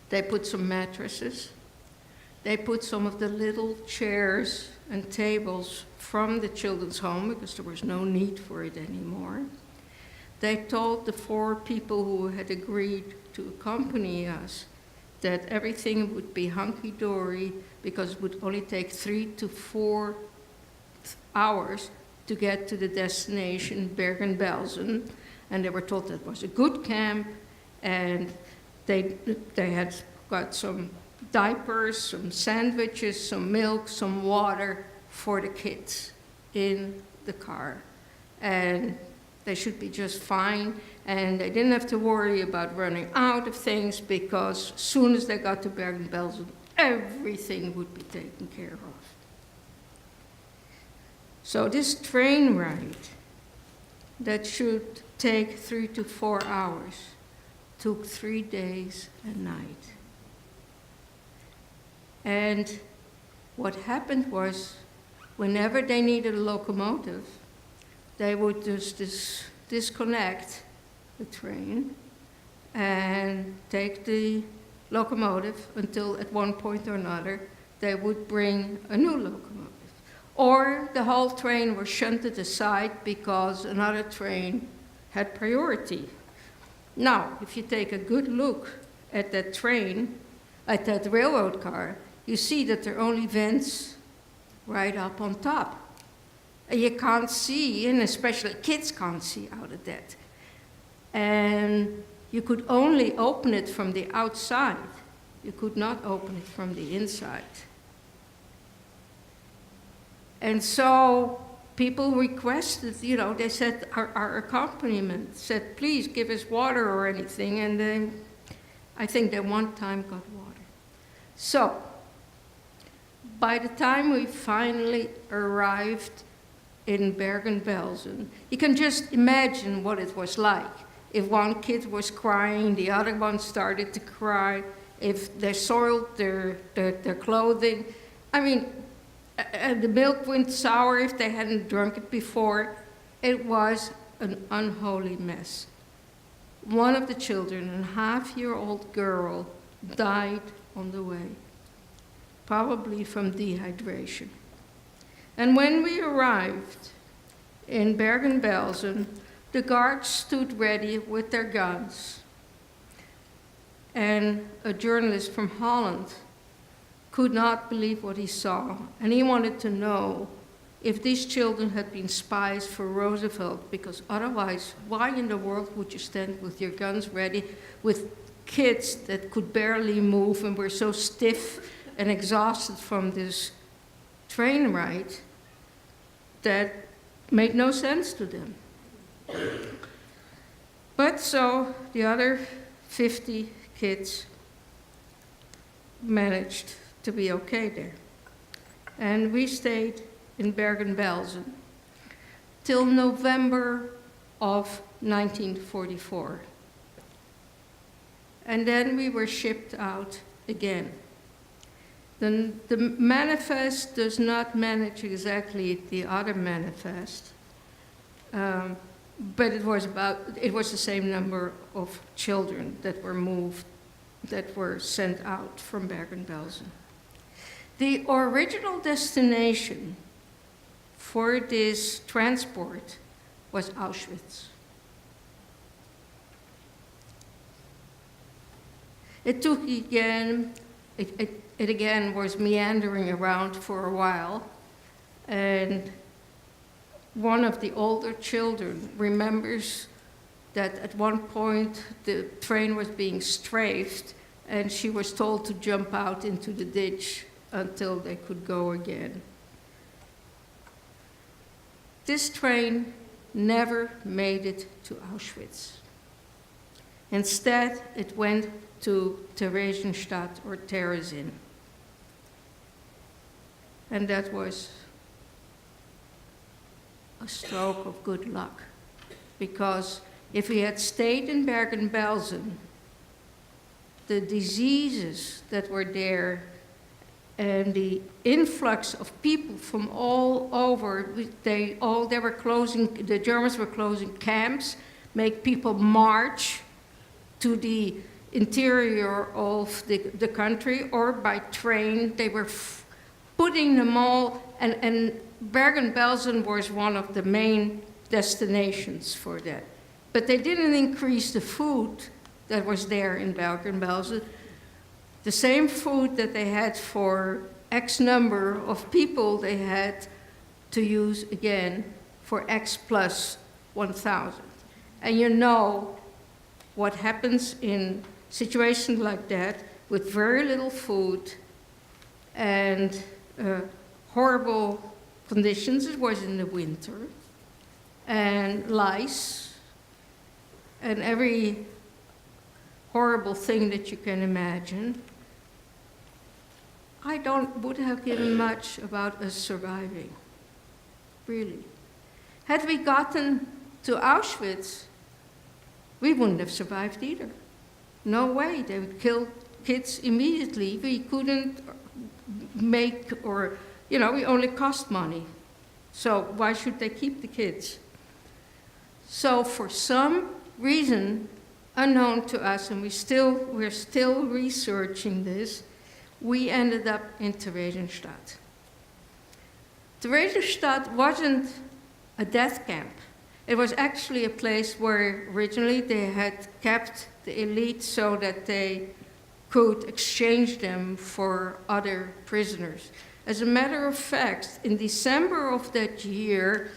They put some mattresses. They put some of the little chairs and tables from the children's home, because there was no need for it anymore. They told the 4 people who had agreed to accompany us that everything would be hunky-dory, because it would only take 3 to 4 hours to get to the destination, Bergen-Belsen. And they were told that it was a good camp, and they had got some diapers, some sandwiches, some milk, some water for the kids in the car. And they should be just fine, and they didn't have to worry about running out of things, because as soon as they got to Bergen-Belsen, everything would be taken care of. So this train ride that should take 3 to 4 hours took 3 days and night. And what happened was, whenever they needed a locomotive, they would just disconnect the train and take the locomotive until at one point or another they would bring a new locomotive. Or the whole train was shunted aside because another train had priority. Now, if you take a good look at that train, at that railroad car, you see that there are only vents right up on top. And you can't see, and especially kids can't see out of that. And you could only open it from the outside. You could not open it from the inside. And so people requested, they said, our accompaniment said, please give us water or anything. And then I think they one time got water. So by the time we finally arrived in Bergen-Belsen, you can just imagine what it was like. If one kid was crying, the other one started to cry. If they soiled their clothing. I mean, the milk went sour if they hadn't drunk it before. It was an unholy mess. One of the children, a half-year-old girl, died on the way, probably from dehydration. And when we arrived in Bergen-Belsen, the guards stood ready with their guns. And a journalist from Holland could not believe what he saw. And he wanted to know if these children had been spies for Roosevelt, because otherwise, why in the world would you stand with your guns ready with kids that could barely move and were so stiff and exhausted from this train ride that made no sense to them? But so the other 50 kids managed to be okay there. And we stayed in Bergen-Belsen till November of 1944. And then we were shipped out again. The manifest does not manage exactly the other manifest, but it was the same number of children that were moved, that were sent out from Bergen-Belsen. The original destination for this transport was Auschwitz. It took again, it again was meandering around for a while, and one of the older children remembers that at one point the train was being strafed and she was told to jump out into the ditch until they could go again. This train never made it to Auschwitz. Instead, it went to Theresienstadt or Terezin. And that was a stroke of good luck, because if we had stayed in Bergen-Belsen, the diseases that were there and the influx of people from all over, the Germans were closing camps, make people march to the interior of the country, or by train. They were putting them all, and Bergen-Belsen was one of the main destinations for that. But they didn't increase the food that was there in Bergen-Belsen. The same food that they had for X number of people, they had to use again for X plus 1,000. And you know what happens in situations like that with very little food and horrible conditions. It was in the winter, and lice, and every horrible thing that you can imagine. I would have given much about us surviving, really. Had we gotten to Auschwitz, we wouldn't have survived either. No way, they would kill kids immediately. We couldn't make, or, we only cost money. So why should they keep the kids? So for some reason unknown to us, and we're still researching this, we ended up in Theresienstadt. Theresienstadt wasn't a death camp. It was actually a place where originally they had kept the elite so that they could exchange them for other prisoners. As a matter of fact, in December of that year,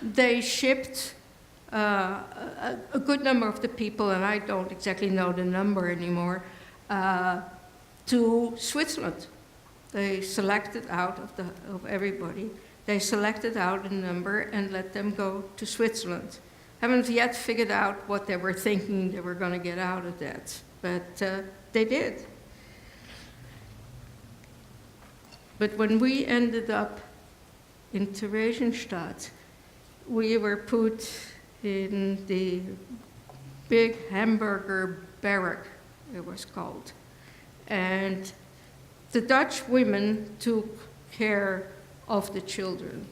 they shipped a good number of the people, and I don't exactly know the number anymore, to Switzerland. They selected out of everybody. They selected out a number and let them go to Switzerland. Haven't yet figured out what they were thinking they were going to get out of that, but they did. But when we ended up in Theresienstadt, we were put in the big hamburger barrack, it was called. And the Dutch women took care of the children.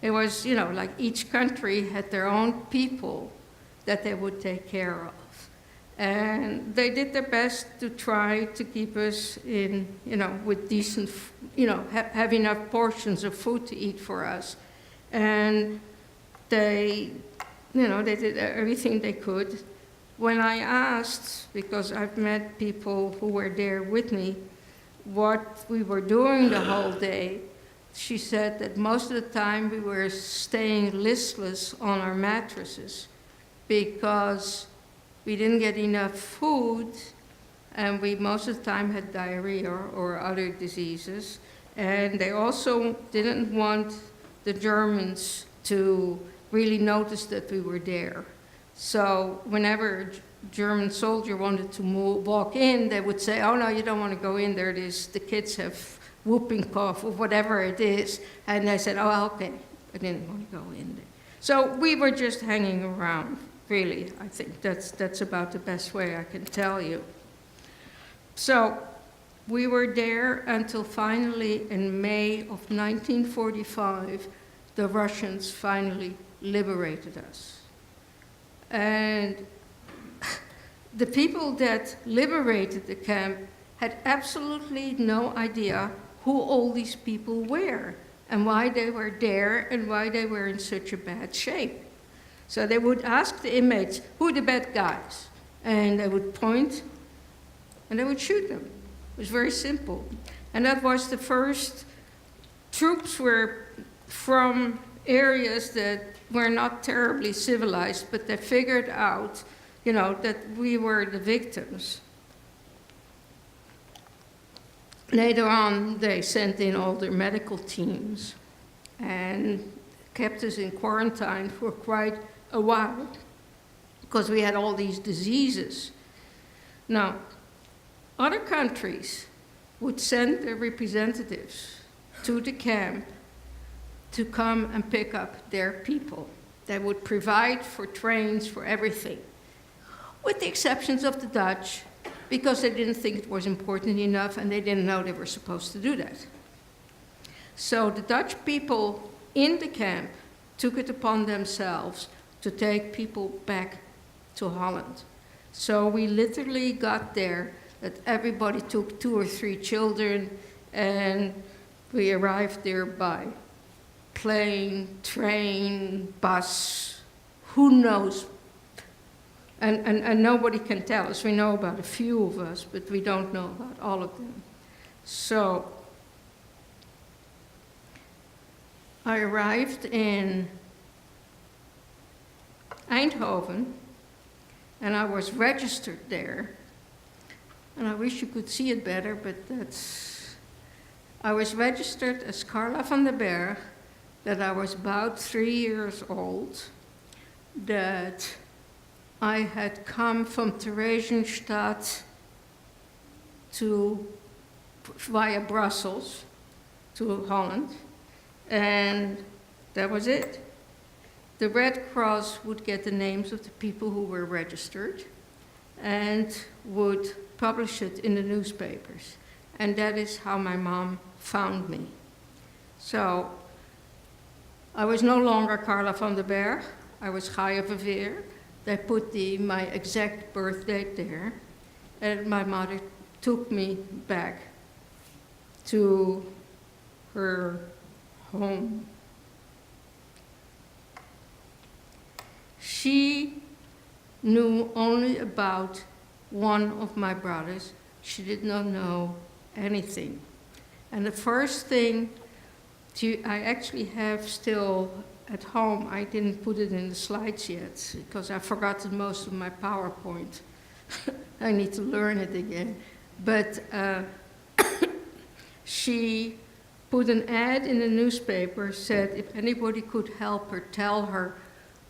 It was, like each country had their own people that they would take care of. And they did their best to try to keep us in, with decent, have enough portions of food to eat for us. And they did everything they could. When I asked, because I've met people who were there with me, what we were doing the whole day, she said that most of the time we were staying listless on our mattresses because we didn't get enough food, and we most of the time had diarrhea or other diseases. And they also didn't want the Germans to really notice that we were there. So whenever a German soldier wanted to walk in, they would say, "Oh no, you don't want to go in there. The kids have whooping cough," or whatever it is. And they said, "Oh, okay." I didn't want to go in there. So we were just hanging around, really. I think that's about the best way I can tell you. So we were there until finally in May of 1945, the Russians finally liberated us. And the people that liberated the camp had absolutely no idea who all these people were and why they were there and why they were in such a bad shape. So they would ask the inmates, "Who are the bad guys?" And they would point and they would shoot them. It was very simple. And that was the first. Troops were from areas that were not terribly civilized, but they figured out, that we were the victims. Later on, they sent in all their medical teams and kept us in quarantine for quite a while because we had all these diseases. Now, other countries would send their representatives to the camp to come and pick up their people. They would provide for trains, for everything, with the exceptions of the Dutch, because they didn't think it was important enough and they didn't know they were supposed to do that. So the Dutch people in the camp took it upon themselves to take people back to Holland. So we literally got there that everybody took 2 or 3 children, and we arrived there by plane, train, bus, who knows? And nobody can tell us. We know about a few of us, but we don't know about all of them. So I arrived in Eindhoven, and I was registered there. And I wish you could see it better, but I was registered as Carla van den Berg, that I was about 3 years old, that I had come from Theresienstadt via Brussels to Holland, and that was it. The Red Cross would get the names of the people who were registered and would publish it in the newspapers. And that is how my mom found me. So I was no longer Carla van den Berg, I was Chaja Verveer. They put my exact birth date there, and my mother took me back to her home. She knew only about one of my brothers. She did not know anything. And the first thing I actually have still at home, I didn't put it in the slides yet because I forgot most of my PowerPoint. I need to learn it again. But she put an ad in the newspaper, said if anybody could help her, tell her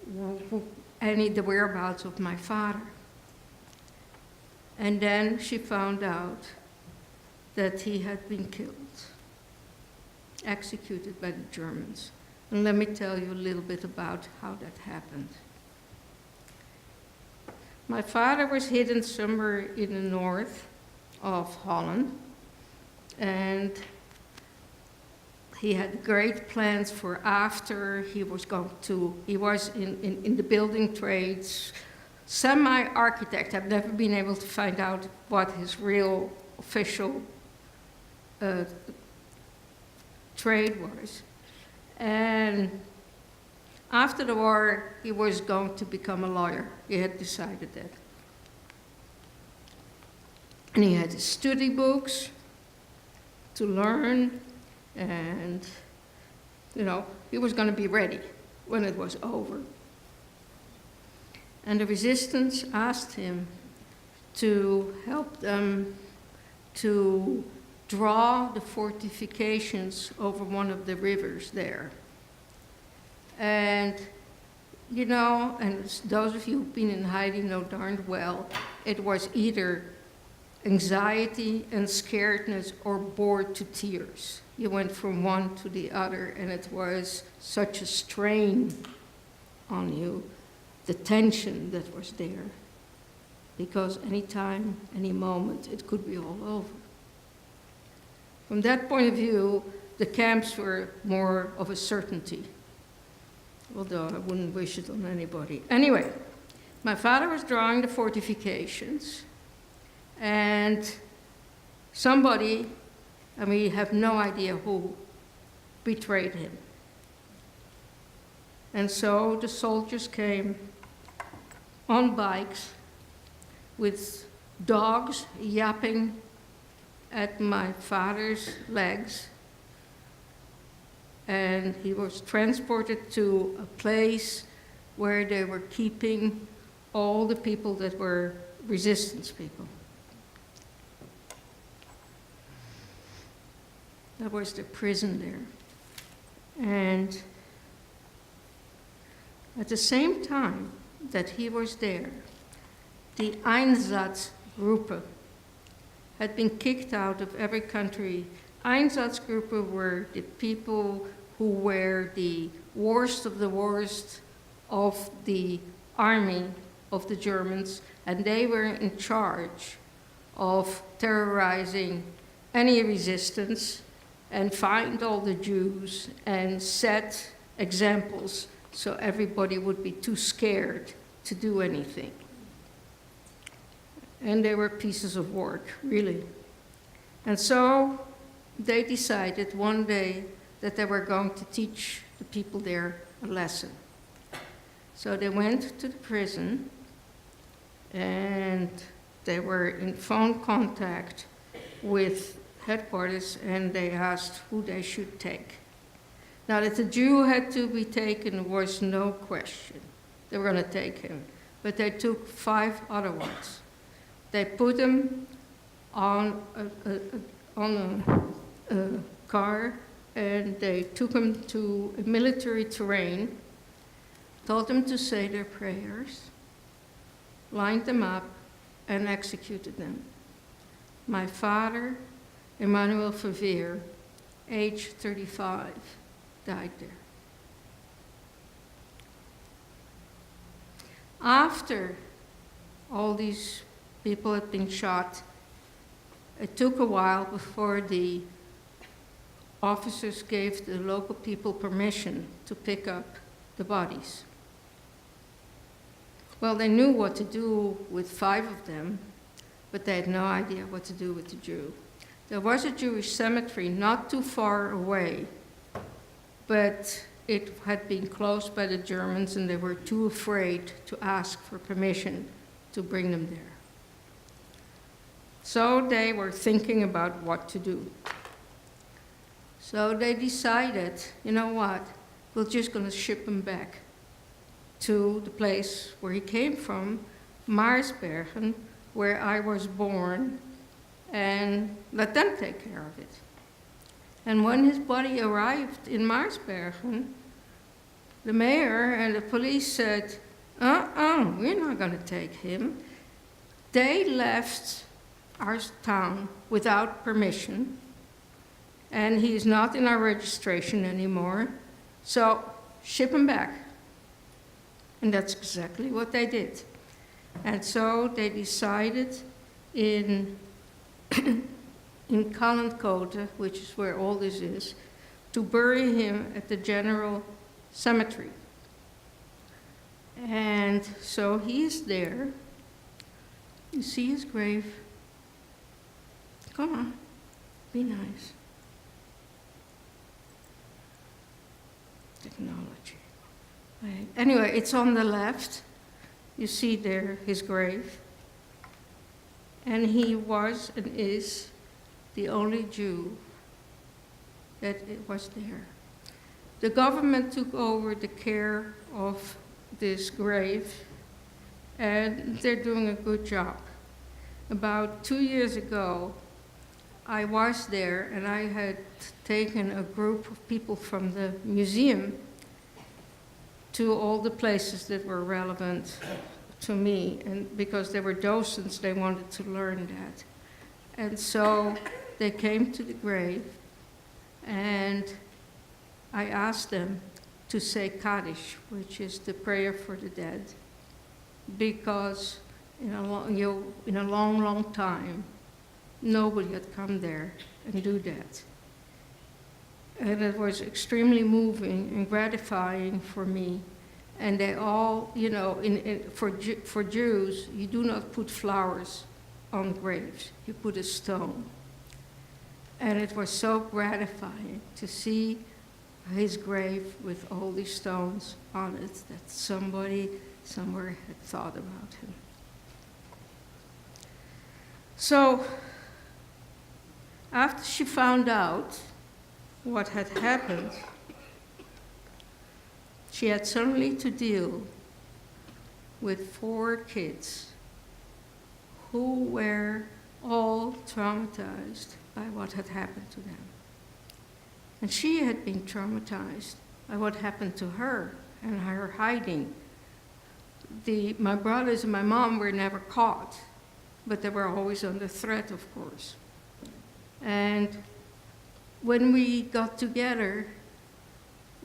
the whereabouts of my father. And then she found out that he had been killed, executed by the Germans. And let me tell you a little bit about how that happened. My father was hidden somewhere in the north of Holland, and he had great plans for after he was in the building trades, semi-architect. I've never been able to find out what his real official trade was. And after the war, he was going to become a lawyer. He had decided that. And he had his study books to learn, and, he was going to be ready when it was over. And the resistance asked him to help them to draw the fortifications over one of the rivers there. And, and those of you who've been in Haiti know darn well, it was either anxiety and scaredness or bored to tears. You went from one to the other, and it was such a strain on you, the tension that was there, because any time, any moment, it could be all over. From that point of view, the camps were more of a certainty, although I wouldn't wish it on anybody. Anyway, my father was drawing the fortifications, and somebody, and we have no idea who, betrayed him. And so the soldiers came on bikes with dogs yapping at my father's legs, and he was transported to a place where they were keeping all the people that were resistance people. That was the prison there. And at the same time that he was there, the Einsatzgruppe had been kicked out of every country. Einsatzgruppe were the people who were the worst of the army of the Germans, and they were in charge of terrorizing any resistance and find all the Jews and set examples so everybody would be too scared to do anything. And they were pieces of work, really. And so they decided one day that they were going to teach the people there a lesson. So they went to the prison, and they were in phone contact with headquarters, and they asked who they should take. Now, that the Jew had to be taken was no question. They were going to take him. But they took 5 other ones. They put him on a car, and they took him to a military terrain, told them to say their prayers, lined them up, and executed them. My father, Chaja Verveer, age 35, died there. After all these people had been shot, it took a while before the officers gave the local people permission to pick up the bodies. Well, they knew what to do with 5 of them, but they had no idea what to do with the Jew. There was a Jewish cemetery not too far away, but it had been closed by the Germans, and they were too afraid to ask for permission to bring them there. So they were thinking about what to do. So they decided, you know what, we're just going to ship him back to the place where he came from, Maarsbergen, where I was born, and let them take care of it. And when his body arrived in Maarsbergen, the mayor and the police said, we're not going to take him. They left our town without permission, and he's not in our registration anymore, so ship him back. And that's exactly what they did. And so they decided in Kallenkote, which is where all this is, to bury him at the general cemetery. And so he's there. You see his grave. Come on, be nice. Technology. Right. Anyway, it's on the left. You see there his grave. And he was and is the only Jew that was there. The government took over the care of this grave, and they're doing a good job. About 2 years ago, I was there, and I had taken a group of people from the museum to all the places that were relevant to me, and because they were docents, they wanted to learn that. And so they came to the grave, and I asked them to say Kaddish, which is the prayer for the dead, because in a long, long time, nobody had come there and do that. And it was extremely moving and gratifying for me. And they all, for Jews, you do not put flowers on graves. You put a stone. And it was so gratifying to see his grave with all these stones on it, that somebody somewhere had thought about him. So, after she found out what had happened, she had suddenly to deal with 4 kids who were all traumatized by what had happened to them. And she had been traumatized by what happened to her and her hiding. My brothers and my mom were never caught, but they were always under threat, of course. And when we got together,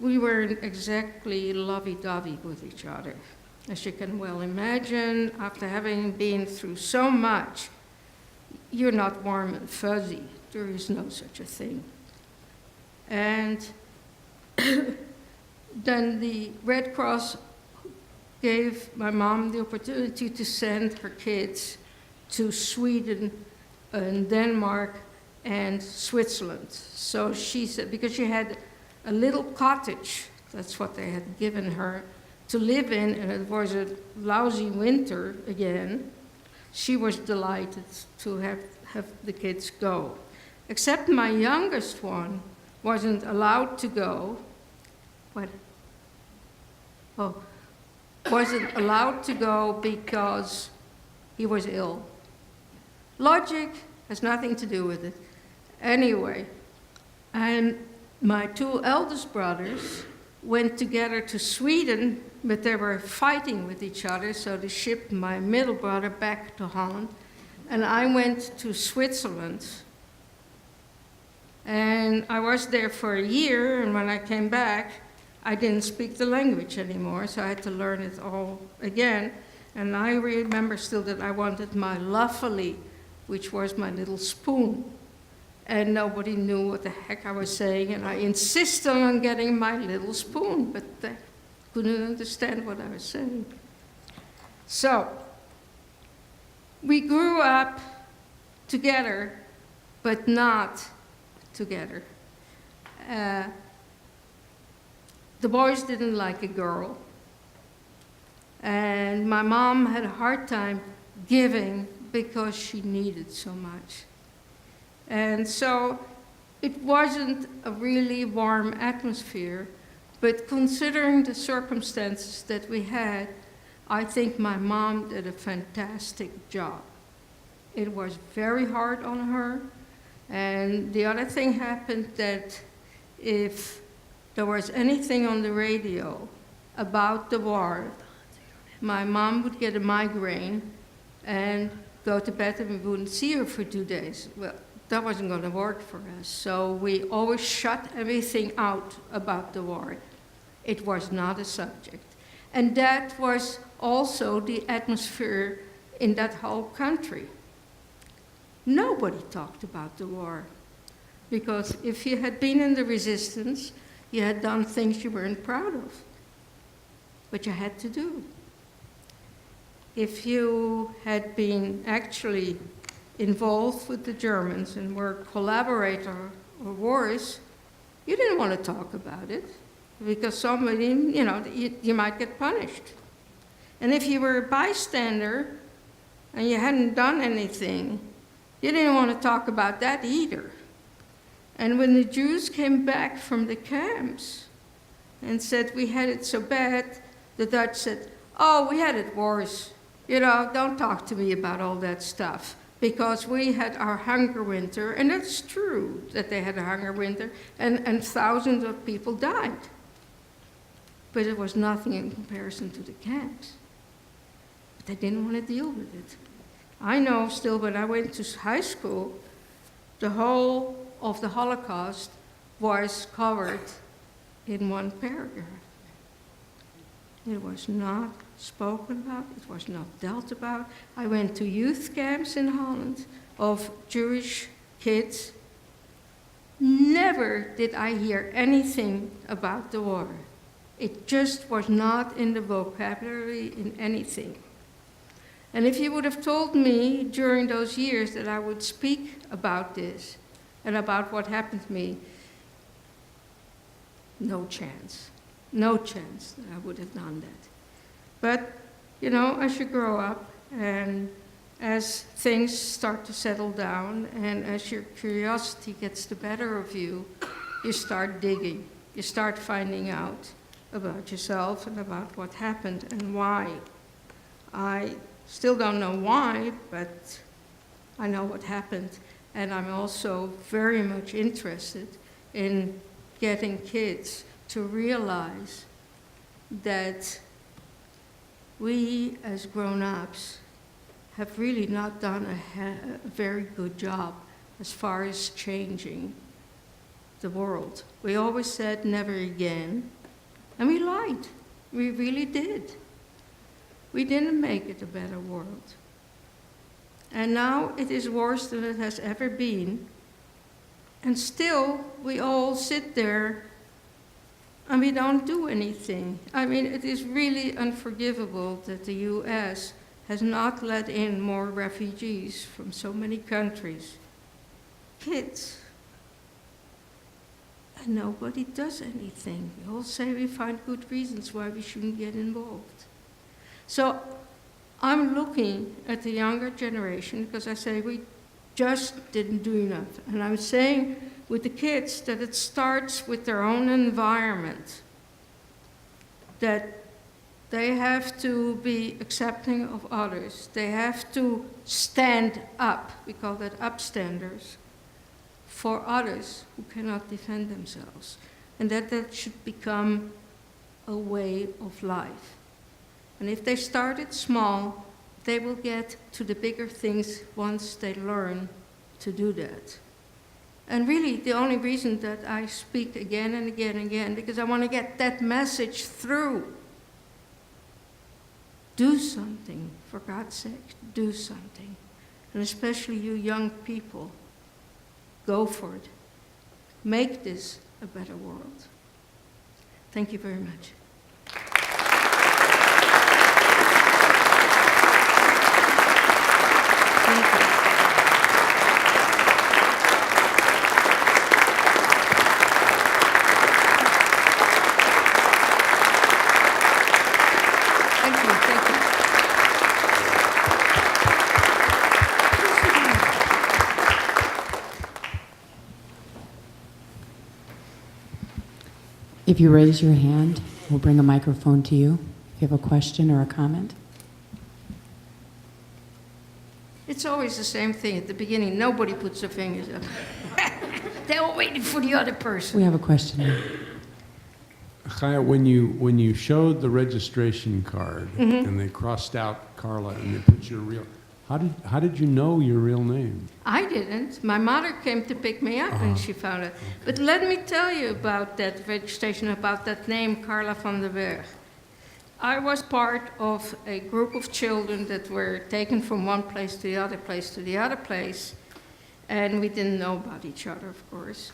we weren't exactly lovey-dovey with each other. As you can well imagine, after having been through so much, you're not warm and fuzzy. There is no such a thing. And then the Red Cross gave my mom the opportunity to send her kids to Sweden and Denmark and Switzerland. So she said, because she had a little cottage, that's what they had given her, to live in, and it was a lousy winter again, she was delighted to have the kids go. Except my youngest one wasn't allowed to go. What? Oh, wasn't allowed to go because he was ill. Logic has nothing to do with it. Anyway, and my 2 eldest brothers went together to Sweden, but they were fighting with each other, so they shipped my middle brother back to Holland, and I went to Switzerland. And I was there for a year, and when I came back, I didn't speak the language anymore, so I had to learn it all again. And I remember still that I wanted my luffily, which was my little spoon. And nobody knew what the heck I was saying, and I insisted on getting my little spoon, but they couldn't understand what I was saying. So, we grew up together, but not together. The boys didn't like a girl, and my mom had a hard time giving because she needed so much. And so it wasn't a really warm atmosphere, but considering the circumstances that we had, I think my mom did a fantastic job. It was very hard on her, and the other thing happened that if there was anything on the radio about the war, my mom would get a migraine and go to bed, and we wouldn't see her for 2 days. Well, that wasn't going to work for us, so we always shut everything out about the war. It was not a subject. And that was also the atmosphere in that whole country. Nobody talked about the war, because if you had been in the resistance, you had done things you weren't proud of, but you had to do. If you had been actually involved with the Germans and were a collaborator or wars, you didn't want to talk about it, because somebody, you might get punished. And if you were a bystander and you hadn't done anything, you didn't want to talk about that either. And when the Jews came back from the camps and said we had it so bad, the Dutch said, "Oh, we had it worse. Don't talk to me about all that stuff, because we had our hunger winter." And that's true that they had a hunger winter, and thousands of people died. But it was nothing in comparison to the camps. But they didn't want to deal with it. I know still when I went to high school, the whole of the Holocaust was covered in one paragraph. It was not spoken about, it was not dealt about. I went to youth camps in Holland of Jewish kids. Never did I hear anything about the war. It just was not in the vocabulary in anything. And if you would have told me during those years that I would speak about this and about what happened to me, no chance that I would have done that. But, as you grow up and as things start to settle down and as your curiosity gets the better of you, you start digging. You start finding out about yourself and about what happened and why. I still don't know why, but I know what happened. And I'm also very much interested in getting kids to realize that we as grown-ups have really not done a very good job as far as changing the world. We always said never again, and we lied. We really did. We didn't make it a better world. And now it is worse than it has ever been. And still, we all sit there and we don't do anything. I mean, it is really unforgivable that the US has not let in more refugees from so many countries. Kids. And nobody does anything. We all say we find good reasons why we shouldn't get involved. So I'm looking at the younger generation because I say we just didn't do enough. And I'm saying with the kids that it starts with their own environment, that they have to be accepting of others. They have to stand up, we call that upstanders, for others who cannot defend themselves. And that should become a way of life. And if they started small, they will get to the bigger things once they learn to do that. And really, the only reason that I speak again and again and again, because I want to get that message through. Do something, for God's sake, do something. And especially you young people, go for it. Make this a better world. Thank you very much. If you raise your hand, we'll bring a microphone to you if you have a question or a comment. It's always the same thing at the beginning. Nobody puts their fingers up. They're all waiting for the other person. We have a question here. Chaja, when you showed the registration card and they crossed out Carla and they put your real, how did you know your real name? I didn't. My mother came to pick me up and she found it. But let me tell you about that registration, about that name, Carla van der Berg. I was part of a group of children that were taken from one place to the other place to the other place, and we didn't know about each other, of course.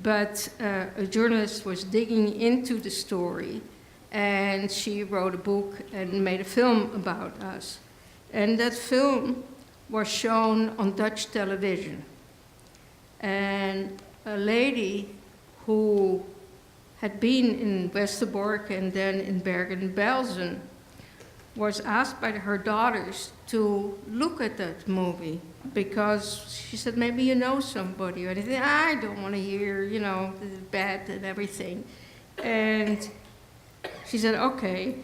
But a journalist was digging into the story, and she wrote a book and made a film about us. And that film was shown on Dutch television. And a lady who had been in Westerbork and then in Bergen-Belsen was asked by her daughters to look at that movie because she said, maybe you know somebody or anything. I don't want to hear, you know, the bad and everything. And she said, okay.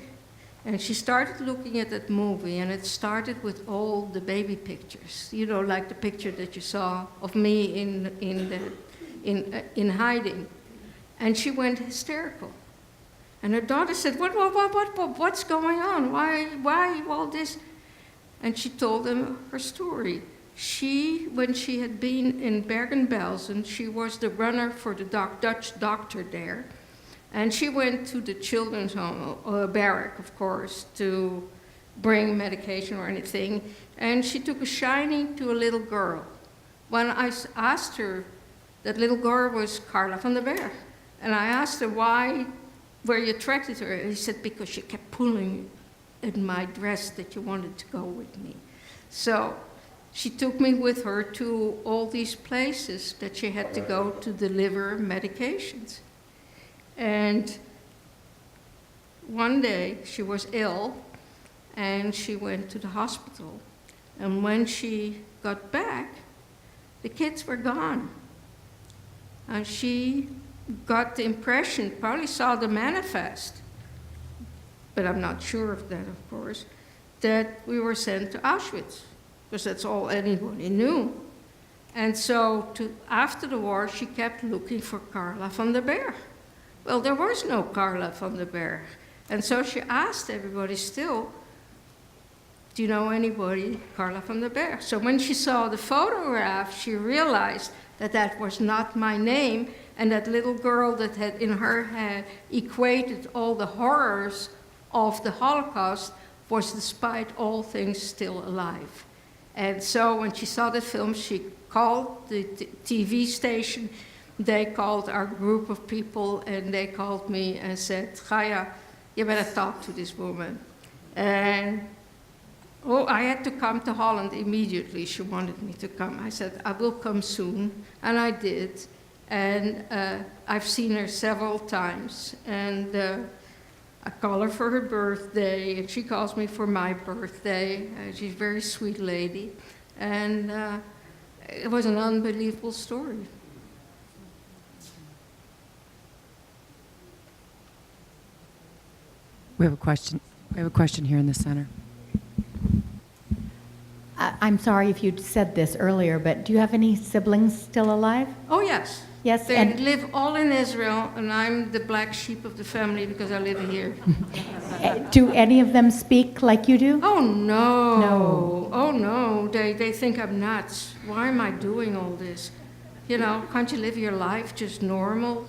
And she started looking at that movie, and it started with all the baby pictures, you know, like the picture that you saw of me in hiding. And she went hysterical. And her daughter said, what's going on? Why all this? And she told them her story. When she had been in Bergen-Belsen, she was the runner for the Dutch doctor there. And she went to the children's home, or barrack, of course, to bring medication or anything. And she took a shining to a little girl. When I asked her, that little girl was Carla van der Berg. And I asked her, why were you attracted to her? And she said, because she kept pulling at my dress that you wanted to go with me. So she took me with her to all these places that she had to go to deliver medications. And one day she was ill and she went to the hospital. And when she got back, the kids were gone. And she got the impression, probably saw the manifest, but I'm not sure of that, of course, that we were sent to Auschwitz, because that's all anybody knew. And so after the war, she kept looking for Carla van der Berg. Well, there was no Carla van der Berg. And so she asked everybody still, do you know anybody, Carla van der Berg? So when she saw the photograph, she realized that that was not my name, and that little girl that had in her head equated all the horrors of the Holocaust was, despite all things, still alive. And so when she saw the film, she called the TV station. They called our group of people, and they called me and said, Chaja, you better talk to this woman. And I had to come to Holland immediately. She wanted me to come. I said, I will come soon, and I did. And I've seen her several times, and I call her for her birthday, and she calls me for my birthday. She's a very sweet lady, and it was an unbelievable story. We have a question. We have a question here in the center. I'm sorry if you said this earlier, but do you have any siblings still alive? Oh, yes. Yes, They and live all in Israel, and I'm the black sheep of the family because I live here. do any of them speak like you do? Oh, no. No. Oh, no. They think I'm nuts. Why am I doing all this? You know, can't you live your life just normal?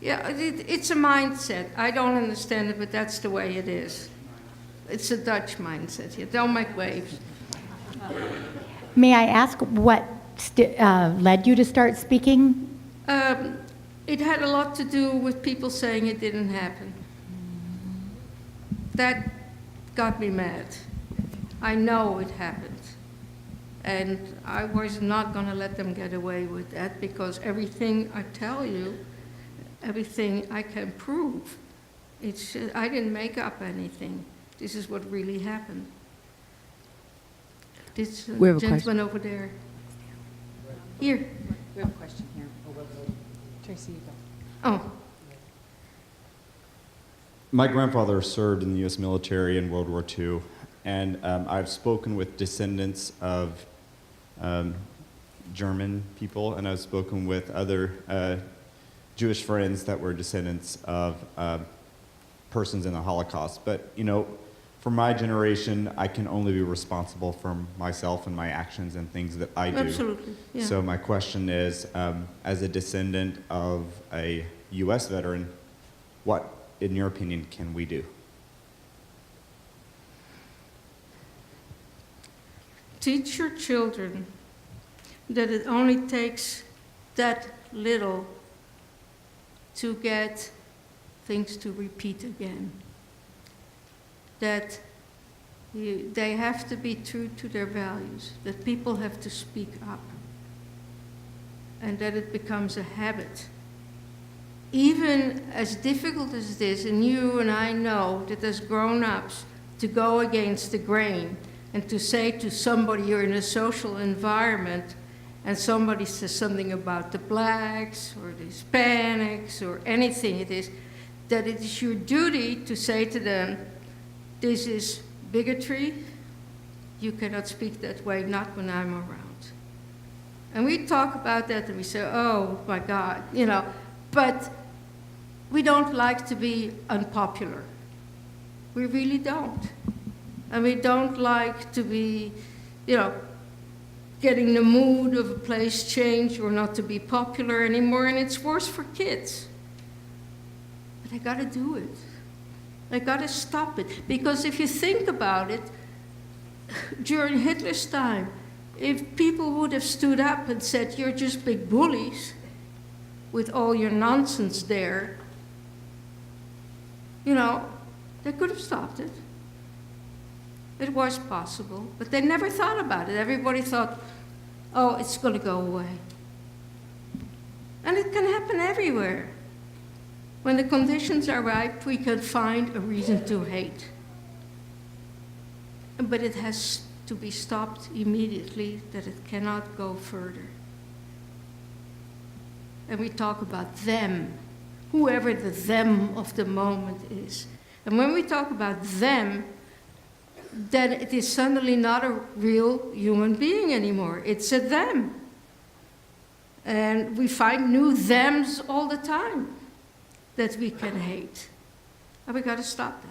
Yeah, it's a mindset. I don't understand it, but that's the way it is. It's a Dutch mindset. You don't make waves. May I ask what led you to start speaking? It had a lot to do with people saying it didn't happen. That got me mad. I know it happened. And I was not going to let them get away with that, because everything I tell you, everything I can prove, I didn't make up anything. This is what really happened. This We have a gentleman over there. Here. We have a question here. Tracy, you go. Oh, my grandfather served in the U.S. military in World War II, and I've spoken with descendants of German people, and I've spoken with other Jewish friends that were descendants of persons in the Holocaust. But, you know, for my generation, I can only be responsible for myself and my actions and things that I do. Absolutely, yeah. So my question is, as a descendant of a U.S. veteran, what, in your opinion, can we do? Teach your children that it only takes that little to get things to repeat again. That they have to be true to their values, that people have to speak up, and that it becomes a habit. Even as difficult as it is, and you and I know that as grown-ups, to go against the grain and to say to somebody you're in a social environment and somebody says something about the blacks or the Hispanics or anything it is, that it is your duty to say to them, this is bigotry, you cannot speak that way, not when I'm around. And we talk about that and we say, oh my God, you know, but we don't like to be unpopular. We really don't. And we don't like to be, you know, getting the mood of a place change or not to be popular anymore, and it's worse for kids. But I gotta do it. I gotta stop it. Because if you think about it, during Hitler's time, if people would have stood up and said, you're just big bullies with all your nonsense there, you know, they could have stopped it. It was possible, but they never thought about it. Everybody thought, oh, it's gonna go away. And it can happen everywhere. When the conditions are ripe, we can find a reason to hate. But it has to be stopped immediately, that it cannot go further. And we talk about them, whoever the them of the moment is. And when we talk about them, then it is suddenly not a real human being anymore. It's a them. And we find new thems all the time that we can hate. And we got to stop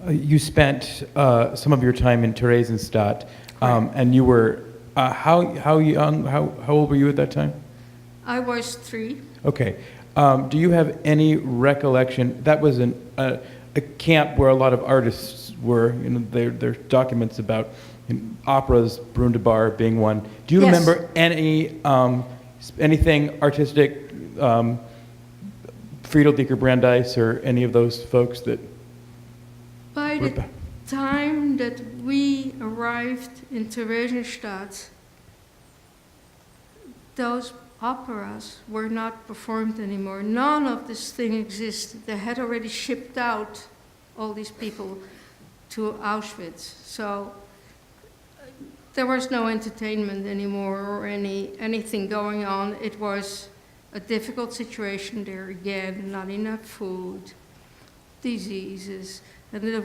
that. You spent some of your time in Theresienstadt, and you were, how old were you at that time? I was 3. Okay. Do you have any recollection? That was a camp where a lot of artists were. You know, there's documents about operas, Brundebar being one. Do you Yes. remember anything artistic, Friedel Dieter Brandeis or any of those folks that? By the time that we arrived in Theresienstadt, those operas were not performed anymore. None of this thing existed. They had already shipped out all these people to Auschwitz. So there was no entertainment anymore or anything going on. It was a difficult situation there again, not enough food, diseases, and the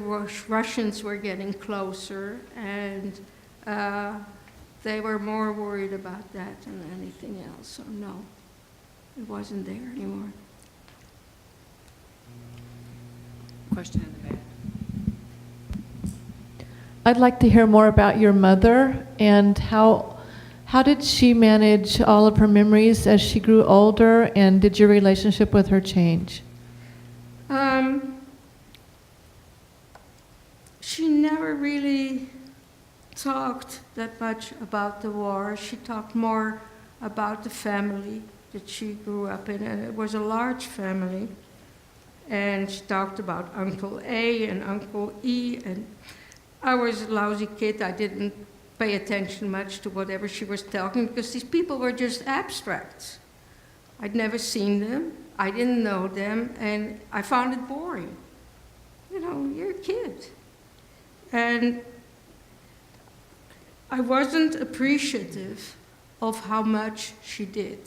Russians were getting closer, and they were more worried about that than anything else. So no, it wasn't there anymore. Question in the back. I'd like to hear more about your mother and how did she manage all of her memories as she grew older, and did your relationship with her change? She never really talked that much about the war. She talked more about the family that she grew up in, and it was a large family. And she talked about Uncle A and Uncle E, and I was a lousy kid. I didn't pay attention much to whatever she was talking, because these people were just abstracts. I'd never seen them, I didn't know them, and I found it boring. You know, you're a kid. And I wasn't appreciative of how much she did.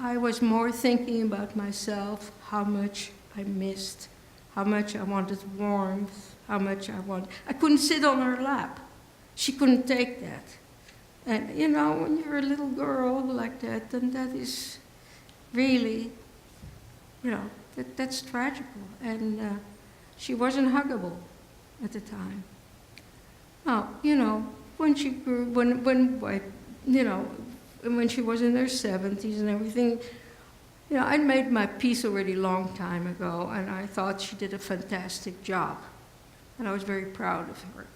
I was more thinking about myself, how much I missed, how much I wanted warmth, how much I couldn't sit on her lap. She couldn't take that. And you know, when you're a little girl like that, then that is really, you know, that's tragical. And she wasn't huggable at the time. Now, you know, when she grew, when she was in her 70s and everything, you know, I'd made my peace already long time ago, and I thought she did a fantastic job. And I was very proud of her.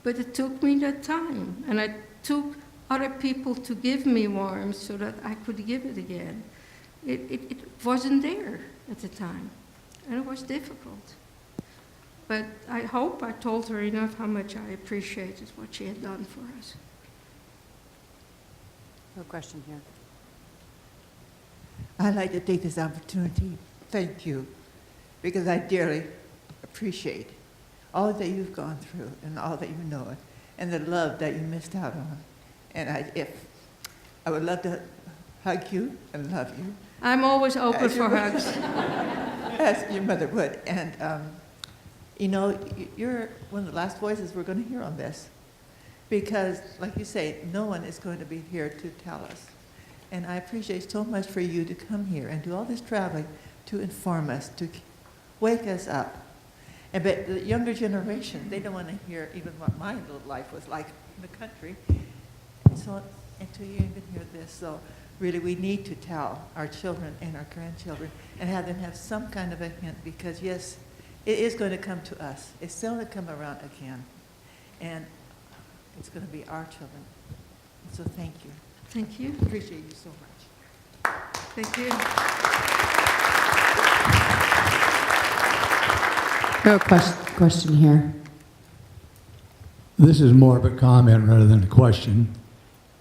But it took me that time, and it took other people to give me warmth so that I could give it again. It wasn't there at the time, and it was difficult. But I hope I told her enough how much I appreciated what she had done for us. No question here. I'd like to take this opportunity, thank you, because I dearly appreciate all that you've gone through and all that you know and the love that you missed out on. And I would love to hug you and love you. I'm always open for hugs. As your mother would. And, you know, you're one of the last voices we're going to hear on this. Because, like you say, no one is going to be here to tell us. And I appreciate so much for you to come here and do all this traveling to inform us, to wake us up. And but the younger generation, they don't want to hear even what my little life was like in the country. So until you even hear this, so really we need to tell our children and our grandchildren and have them have some kind of a hint, because yes, it is going to come to us. It's still going to come around again. And it's going to be our children. So thank you. Thank you. Appreciate you so much. Thank you. No question here. This is more of a comment rather than a question,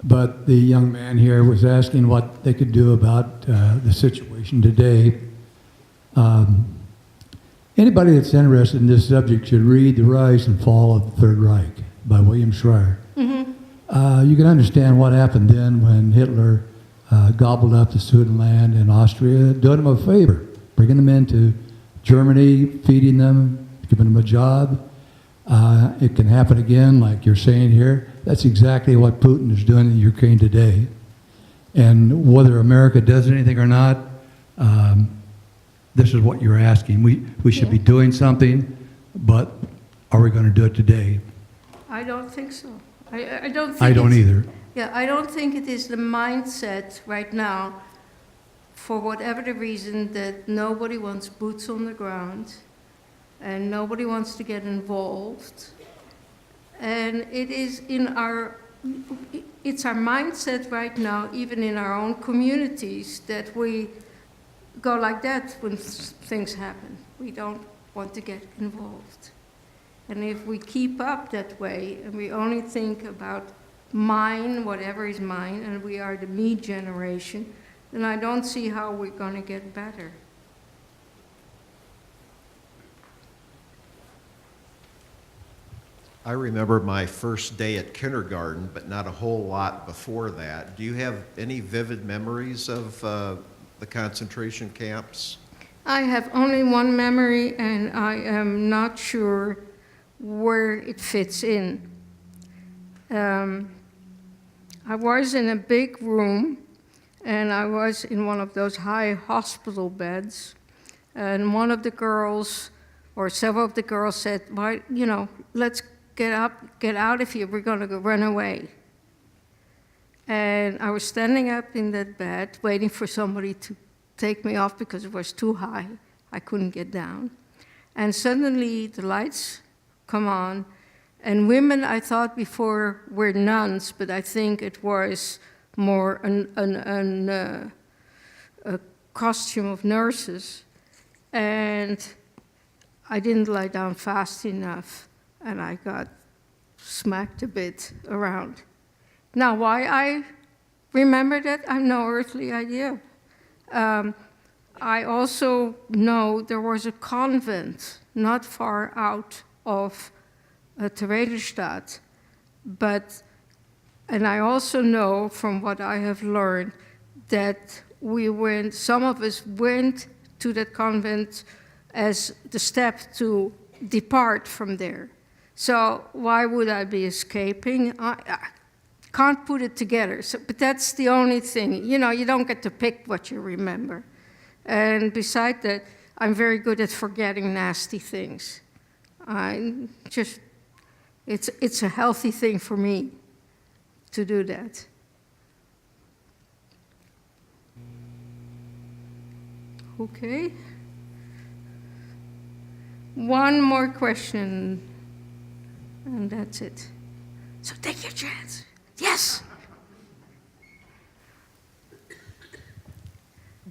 but the young man here was asking what they could do about the situation today. Anybody that's interested in this subject should read The Rise and Fall of the Third Reich by William Schreier. You can understand what happened then when Hitler gobbled up the Sudetenland and Austria, doing them a favor, bringing them into Germany, feeding them, giving them a job. It can happen again, like you're saying here. That's exactly what Putin is doing in Ukraine today. And whether America does anything or not, this is what you're asking. We should be doing something, but are we going to do it today? I don't think so. I don't think I don't either. Yeah, I don't think it is the mindset right now, for whatever the reason, that nobody wants boots on the ground and nobody wants to get involved. And it is it's our mindset right now, even in our own communities, that we go like that when things happen. We don't want to get involved. And if we keep up that way and we only think about mine, whatever is mine, and we are the me generation, then I don't see how we're going to get better. I remember my first day at kindergarten, but not a whole lot before that. Do you have any vivid memories of the concentration camps? I have only one memory, and I am not sure where it fits in. I was in a big room, and I was in one of those high hospital beds, and one of the girls, or several of the girls said, "Why, you know, let's get up, get out of here, we're going to go run away." And I was standing up in that bed, waiting for somebody to take me off because it was too high. I couldn't get down. And suddenly the lights come on, and women I thought before were nuns, but I think it was more a costume of nurses. And I didn't lie down fast enough, and I got smacked a bit around. Now, why I remember that, I have no earthly idea. I also know there was a convent not far out of Theresienstadt, and I also know from what I have learned that some of us went to that convent as the step to depart from there. So why would I be escaping? I can't put it together. But that's the only thing. You know, you don't get to pick what you remember. And besides that, I'm very good at forgetting nasty things. It's a healthy thing for me to do that. Okay. One more question, and that's it. So take your chance. Yes.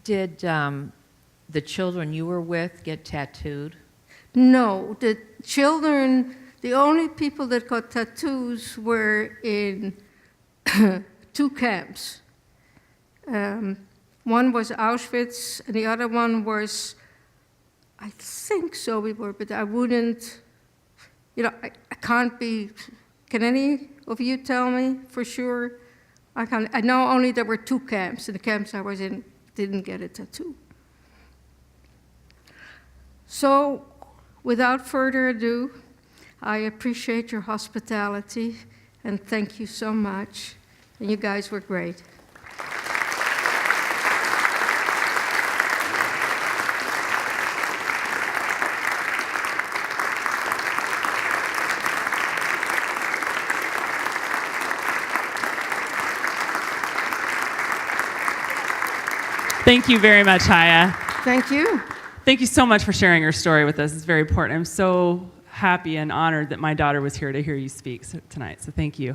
Did the children you were with get tattooed? No, the children, the only people that got tattoos were in 2 camps. One was Auschwitz, and the other one was, I think Sobibor, but I wouldn't, I can't be, can any of you tell me for sure? I can't, I know only there were 2 camps, and the camps I was in didn't get a tattoo. So, without further ado, I appreciate your hospitality, and thank you so much, and you guys were great. Thank you very much, Chaya. Thank you. Thank you so much for sharing your story with us. It's very important. I'm so happy and honored that my daughter was here to hear you speak tonight, so thank you.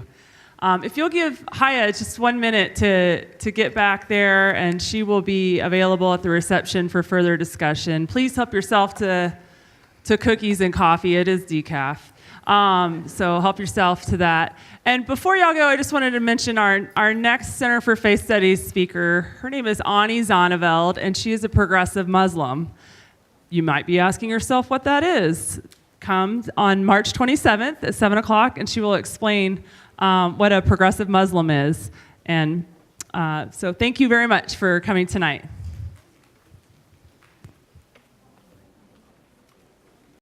If you'll give Chaya just 1 minute to get back there, and she will be available at the reception for further discussion. Please help yourself to cookies and coffee. It is decaf. So help yourself to that. And before y'all go, I just wanted to mention our next Center for Faith Studies speaker. Her name is Ani Zonneveld, and she is a progressive Muslim. You might be asking yourself what that is. Come on March 27th at 7 o'clock, and she will explain what a progressive Muslim is. And so thank you very much for coming tonight.